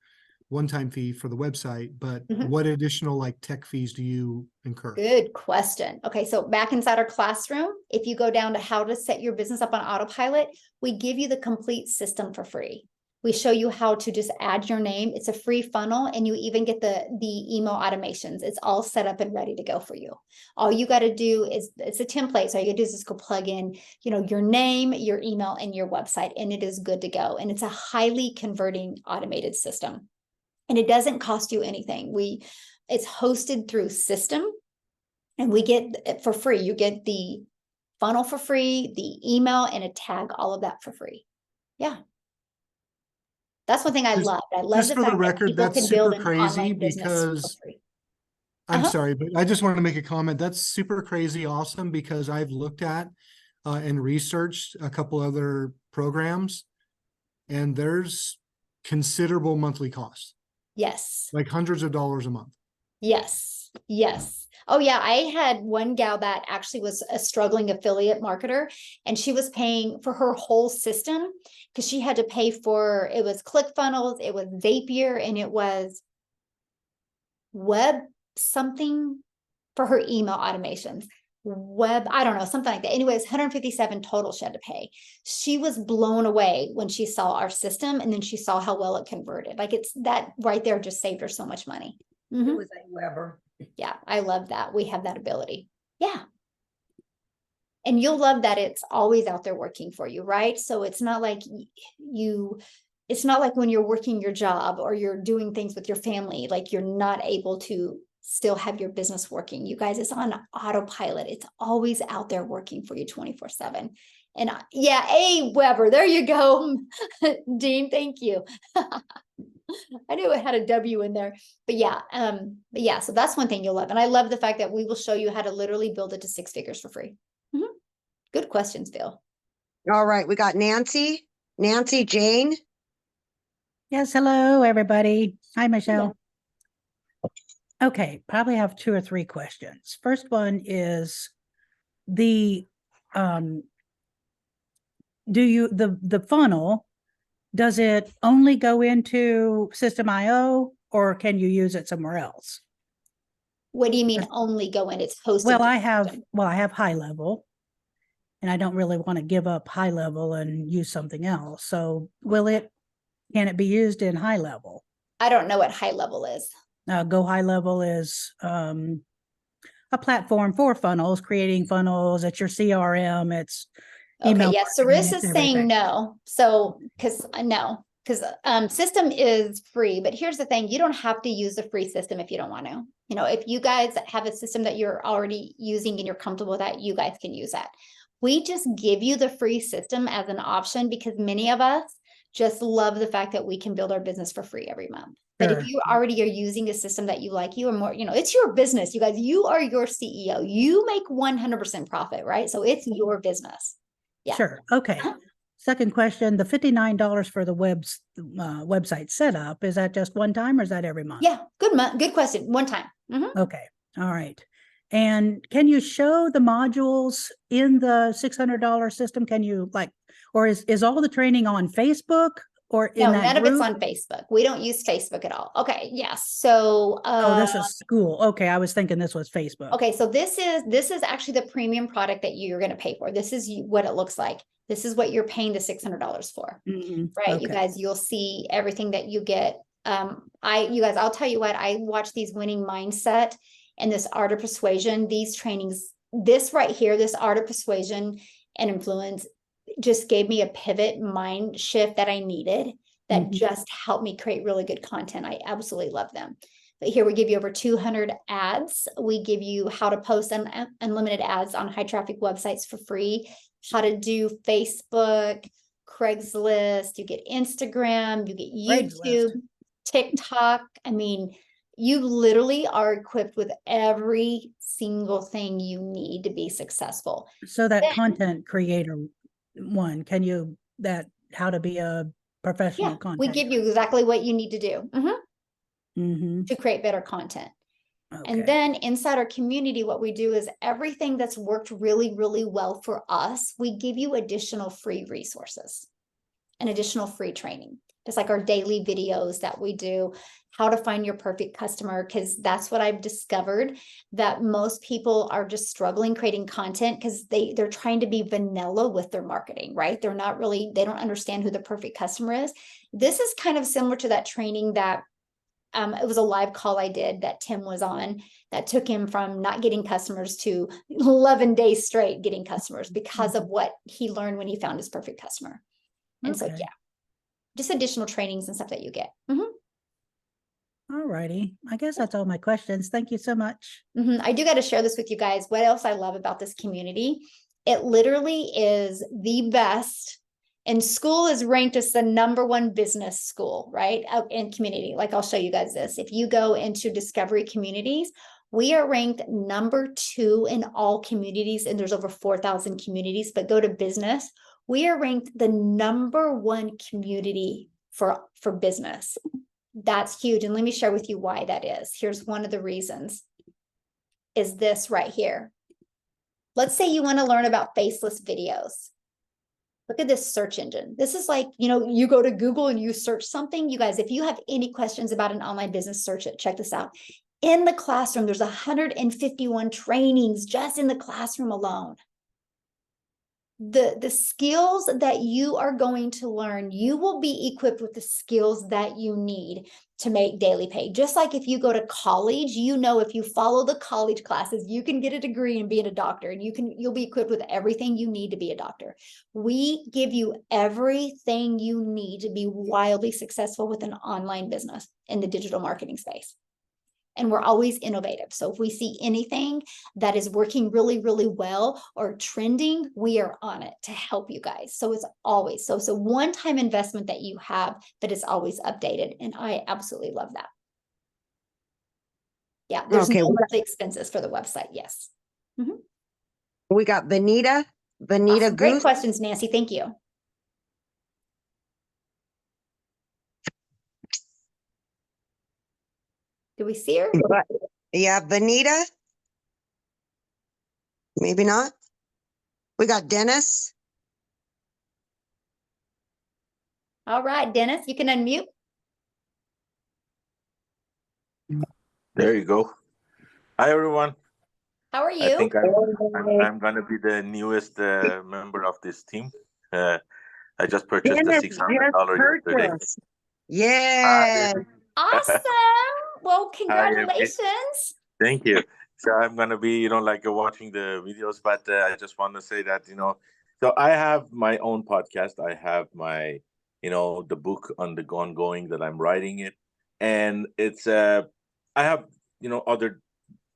one-time fee for the website, but what additional like tech fees do you incur? Good question. Okay, so back inside our classroom, if you go down to how to set your business up on autopilot, we give you the complete system for free. We show you how to just add your name. It's a free funnel, and you even get the email automations. It's all set up and ready to go for you. All you got to do is, it's a template. So all you got to do is just go plug in, you know, your name, your email, and your website, and it is good to go. And it's a highly converting automated system. And it doesn't cost you anything. It's hosted through System, and we get it for free. You get the funnel for free, the email, and a tag, all of that for free. Yeah. That's one thing I Just- loved. I love Just the for the fact that record, people that's can build super an crazy online business for because free. I'm Uh-huh. sorry, but I just want to make a comment. That's super crazy awesome because I've looked at and researched a couple other programs, and there's considerable monthly costs, Yes. like hundreds of dollars a month. Yes. Yes. Oh yeah. I had one gal that actually was a struggling affiliate marketer, and she was paying for her whole system because she had to pay for, it was ClickFunnels, it was Zapier, and it was web something for her email automations. Web, I don't know, something like that. Anyways, 157 total she had to pay. She was blown away when she saw our system, and then she saw how well it converted. Like, it's that right there just saved her so much money. Mhm. was a Weber. Yeah, I love that. We have that ability. Yeah. And you'll love that it's always out there working for you, right? So it's not like it's not like when you're working your job or you're doing things with your family, like you're not able to still have your business working. You guys, it's on autopilot. It's always out there working for you 24/7. And yeah, hey, Weber, there you go. Dean, thank you. I knew it had a W in there, but yeah, so that's one thing you'll love. And I love the fact that we will show you how to literally build it to 6 figures for free. Mhm. Good questions, Bill. All right, we got Nancy. Nancy Jane. Yes, hello, everybody. Hi, Michelle. Okay, probably have 2 or 3 questions. First one is the the funnel, does it only go into System.io or can you use it somewhere else? What do you mean only go in? It's hosted. Well, to I have system. high level, and I don't really want to give up high level and use something else. So can it be used in high level? I don't know what high level is. Go High Level is a platform for funnels, creating funnels. It's your CRM. It's email. Okay, yeah, marketing, Sarissa's it's saying everything. no. So, because system is free, but here's the thing, you don't have to use the free system if you don't want to. You know, if you guys have a system that you're already using and you're comfortable with that, you guys can use that. We just give you the free system as an option because many of us just love the fact that we can build our business for free every month. But Sure. if you already are using a system that you like, you are more, it's your business, you guys, you are your CEO, you make 100% profit, right? So it's your business. Yeah. Sure. Okay. Uh-huh. Second question, the $59 for the website setup, is that just one time or is that every month? Yeah, good question. One time. Mhm. Okay. All right. And can you show the modules in the $600 system? Can you or is all the training on Facebook or in No, that none of it's group? on Facebook. We don't use Facebook at all. Okay, yes. So Oh, this is school. Okay, I was thinking this was Facebook. okay, so this is actually the premium product that you're going to pay for. This is what it looks like. This is what you're paying the $600 for. Mhm. Right? You Okay. guys, you'll see everything that you get. You guys, I'll tell you what, I watch these Winning Mindset and this Art of Persuasion, these trainings, this right here, this Art of Persuasion and Influence just gave me a pivot mind shift that I needed that Mhm. just helped me create really good content. I absolutely love them. But here we give you over 200 ads. We give you how to post unlimited ads on high traffic websites for free, how to do Facebook, Craigslist, you get Instagram, you get YouTube, Craigslist. TikTok. I mean, you literally are equipped with every single thing you need to be successful. So that Then- content creator one, how to be a professional Yeah, content. we give you exactly what you need to do Mm-hmm. to create better content. Okay. And then inside our community, what we do is everything that's worked really, really well for us, we give you additional free resources and additional free training. Just like our daily videos that we do, how to find your perfect customer, because that's what I've discovered, that most people are just struggling creating content because they're trying to be vanilla with their marketing, right? They don't understand who the perfect customer is. This is kind of similar to that training that it was a live call I did that Tim was on that took him from not getting customers to 11 days straight getting customers because of what he learned when he found his perfect customer. And so, Okay. yeah, just additional trainings and stuff that you get. Mhm. All righty. I guess that's all my questions. Thank you so much. I do got to share this with you guys. What else I love about this community? It literally is the best And school is ranked as the #1 business school, right? In community. Like I'll show you guys this. If you go into Discovery Communities, we are ranked #2 in all communities, and there's over 4,000 communities, but go to business. We are ranked the #1 community for business. That's huge. And let me share with you why that is. Here's one of the reasons is this right here. Let's say you want to learn about faceless videos. Look at this search engine. This is like, you go to Google and you search something. You guys, if you have any questions about an online business, search it. Check this out. In the classroom, there's 151 trainings just in the classroom alone. The skills that you are going to learn, you will be equipped with the skills that you need to make daily pay. Just like if you go to college, if you follow the college classes, you can get a degree and be a doctor, and you'll be equipped with everything you need to be a doctor. We give you everything you need to be wildly successful with an online business in the digital marketing space. And we're always innovative. So if we see anything that is working really, really well or trending, we are on it to help you guys. So it's always, so it's a one-time investment that you have that is always updated. And I absolutely love that. Yeah, there's Okay. no monthly expenses for the website. Yes. We got Benita Awesome. Great Goose. questions, Nancy. Thank you. Do we see her? Yeah, Benita. Maybe not. We got Dennis. All right, Dennis, you can unmute. There you go. Hi, everyone. How are I you? think I'm going to be the newest member of this team. I just purchased the $600 yesterday. Yeah. Awesome. Well, Hi, Emily. congratulations. Thank you. So I'm going to be, like watching the videos, but I just want to say that, so I have my own podcast. I have my, the book on the ongoing that I'm writing it. And it's, I have, other,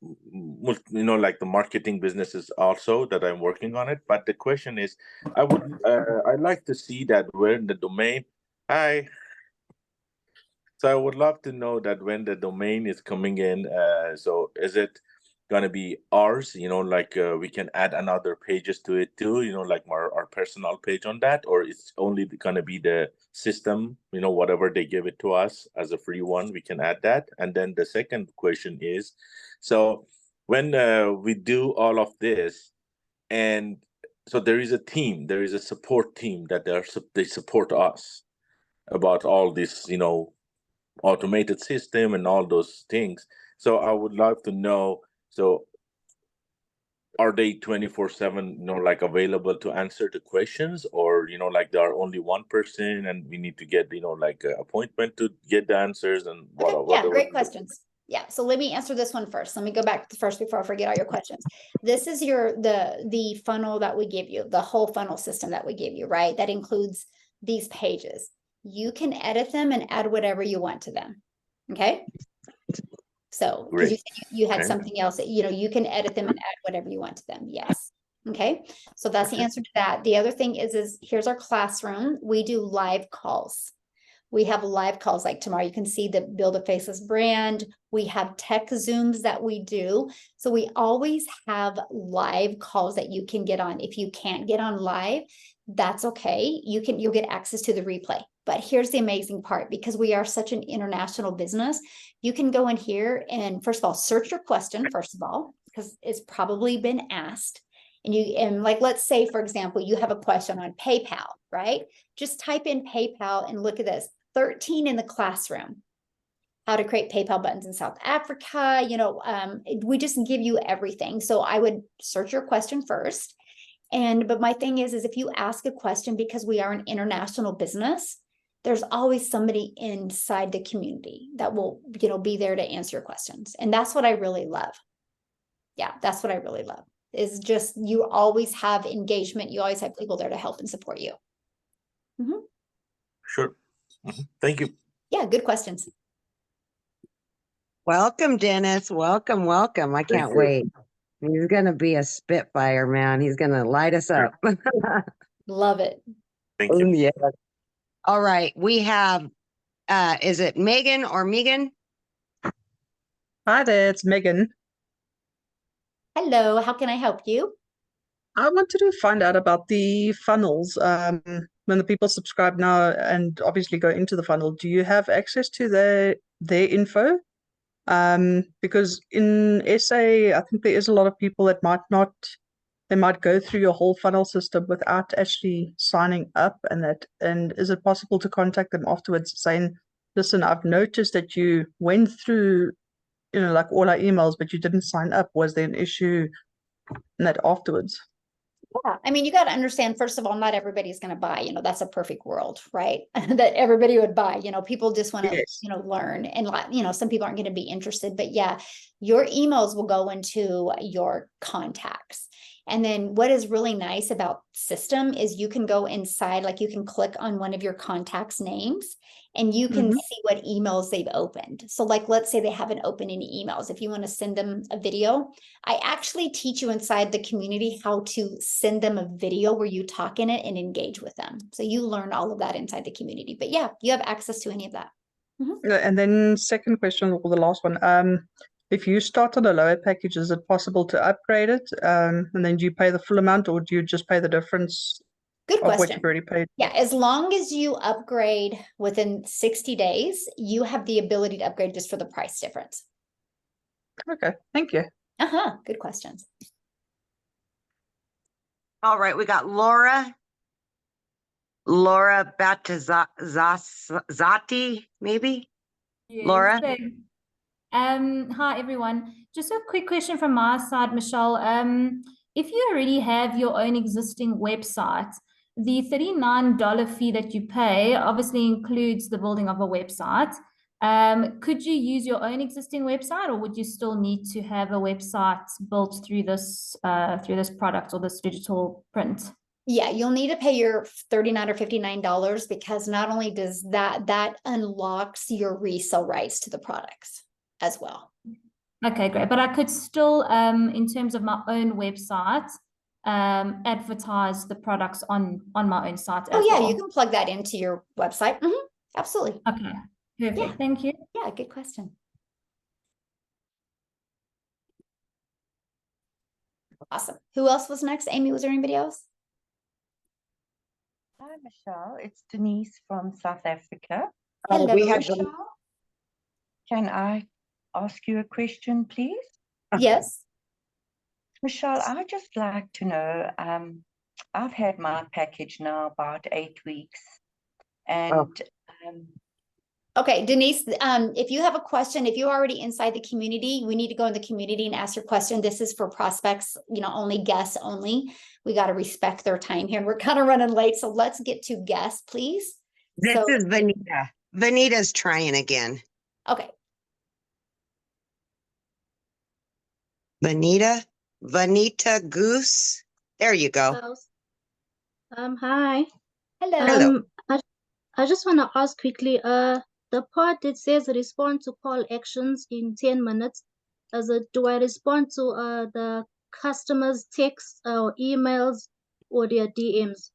like the marketing businesses also that I'm working on it. But the question is, I'd like to see that when the domain, so I would love to know that when the domain is coming in, so is it going to be ours, we can add another pages to it too, like our personal page on that, or it's only going to be the system, whatever they give it to us as a free one, we can add that. And then the second question is, so when we do all of this, and so there is a support team that they support us about all this, automated system and all those things. So I would love to know, so are they 24/7, like available to answer the questions, or, like there are only one person and we need to get, like an appointment to get the answers and Yeah, great questions. Yeah, so let me answer this one first. Let me go back to the first before I forget all your questions. This is the funnel that we give you, the whole funnel system that we give you, right? That includes these pages. You can edit them and add whatever you want to them. Okay. So because you had something else that, you can edit them and add whatever you want to them. Yes. Okay. So that's the answer to that. The other thing is here's our classroom. We do live calls. We have live calls like tomorrow. You can see the Build a Faceless Brand. We have tech Zooms that we do. So we always have live calls that you can get on. If you can't get on live, that's okay. You'll get access to the replay. But here's the amazing part, because we are such an international business, you can go in here and first of all, search your question, first of all, because it's probably been asked. And like, let's say, for example, you have a question on PayPal, right? Just type in PayPal and look at this, 13 in the classroom, how to create PayPal buttons in South Africa. We just give you everything. So I would search your question first. But my thing is if you ask a question, because we are an international business, there's always somebody inside the community that will, be there to answer your questions. And that's what I really love. Yeah, that's what I really love, is just you always have engagement. You always have people there to help and support you. Sure. Thank you. Yeah, good questions. Welcome, Dennis. Welcome. I can't wait. He's going to be a spitfire, man. He's going to light us up. Love it. Thank Oh, you. yeah. All right. We have, is it Megan or Megan? Hi there, it's Megan. Hello, how can I help you? I wanted to find out about the funnels. When the people subscribe now and obviously go into the funnel, do you have access to their info? Because in SA, I think there is a lot of people that they might go through your whole funnel system without actually signing up, and is it possible to contact them afterwards saying, listen, I've noticed that you went through, like all our emails, but you didn't sign up. Was there an issue in that afterwards? Yeah, I mean, you got to understand, first of all, not everybody's going to buy, that's a perfect world, right? That everybody would buy, people just want to, Yes. learn, and some people aren't going to be interested, but yeah, your emails will go into your contacts. And then what is really nice about System is you can go inside, like you can click on one of your contacts' names and you can see what emails they've opened. So like, let's say they haven't opened any emails. If you want to send them a video, I actually teach you inside the community how to send them a video where you talk in it and engage with them. So you learn all of that inside the community, but yeah, you have access to any of that. And then second question, or the last one, if you start on a lower package, is it possible to upgrade it? And then do you pay the full amount, or do you just pay the difference Good of what question. you've already paid? Yeah, as long as you upgrade within 60 days, you have the ability to upgrade just for the price difference. Okay, thank you. Good questions. All right. We got Laura Battizzati, maybe? Yes, Laura? so, hi everyone. Just a quick question from my side, Michelle. If you already have your own existing website, the $39 fee that you pay obviously includes the building of a website. Could you use your own existing website, or would you still need to have a website built through this product or this digital print? Yeah, you'll need to pay your $39 or $59 because not only does that unlocks your resale rights to the products as well. Okay, great. But I could still, in terms of my own website, advertise the products on my own site as Oh yeah, well. you can plug that into your website. Absolutely. Okay, perfect. Yeah. Thank you. Yeah, good question. Awesome. Who else was next? Amy, was there anybody else? Hi, Michelle. It's Denise from South Africa. Hello, we have Michelle. Can I ask you a question, please? Yes. Michelle, I'd just like to know, I've had my package now about 8 weeks, and Okay, Denise, if you have a question, if you're already inside the community, we need to go in the community and ask your question. This is for prospects, only guests only. We got to respect their time here, and we're kind of running late. So let's get to guests, please. This is Vanita. Vanita's trying again. Okay. Vanita Goose. There you go. Hi. Hello. I just want to ask quickly, the part that says respond to call actions in 10 minutes, do I respond to the customers' texts or emails or their DMs?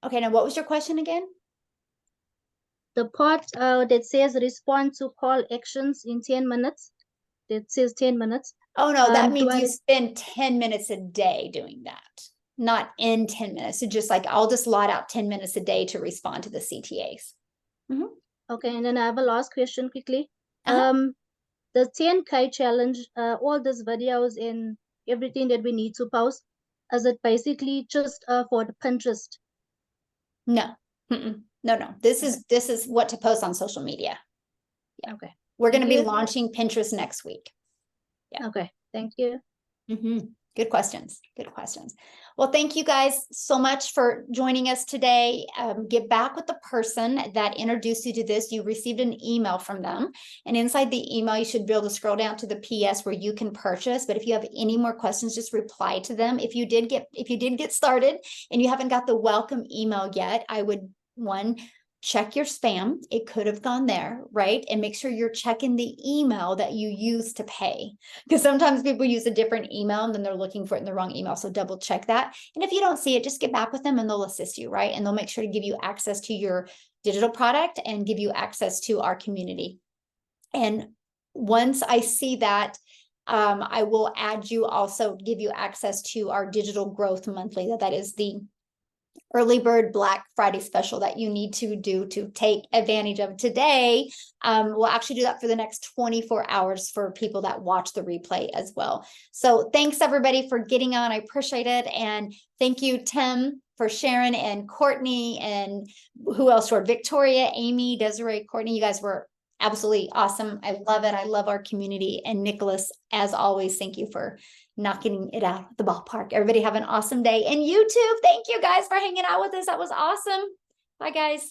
Okay, now what was your question again? The part that says respond to call actions in 10 minutes, that says 10 minutes. Oh no, that means you spend 10 minutes a day doing that, not in 10 minutes. So just like, I'll just lot out 10 minutes a day to respond to the CTAs. Okay, and then I have a last question quickly. The 10K challenge, all these videos and everything that we need to post, is it basically just for the Pinterest? No. No. This is what to post on social media. Yeah. Okay. We're going to Thank be you. launching Pinterest next week. Yeah. Okay. Thank you. Good questions. Good questions. Well, thank you guys so much for joining us today. Get back with the person that introduced you to this. You received an email from them, and inside the email, you should be able to scroll down to the PS where you can purchase. But if you have any more questions, just reply to them. If you did get started and you haven't got the welcome email yet, I would check your spam. It could have gone there, right? And make sure you're checking the email that you use to pay, because sometimes people use a different email and then they're looking for it in the wrong email. So double check that. And if you don't see it, just get back with them and they'll assist you, right? And they'll make sure to give you access to your digital product and give you access to our community. And once I see that, I will add you, also give you access to our digital growth monthly. That is the early bird Black Friday special that you need to do to take advantage of today. We'll actually do that for the next 24 hours for people that watch the replay as well. So thanks everybody for getting on. I appreciate it. And thank you, Tim, for sharing, and Courtney, and who else were Victoria, Amy, Desiree, Courtney. You guys were absolutely awesome. I love it. I love our community. And Nicholas, as always, thank you for knocking it out of the ballpark. Everybody have an awesome day. And you too. Thank you guys for hanging out with us. That was awesome. Bye, guys.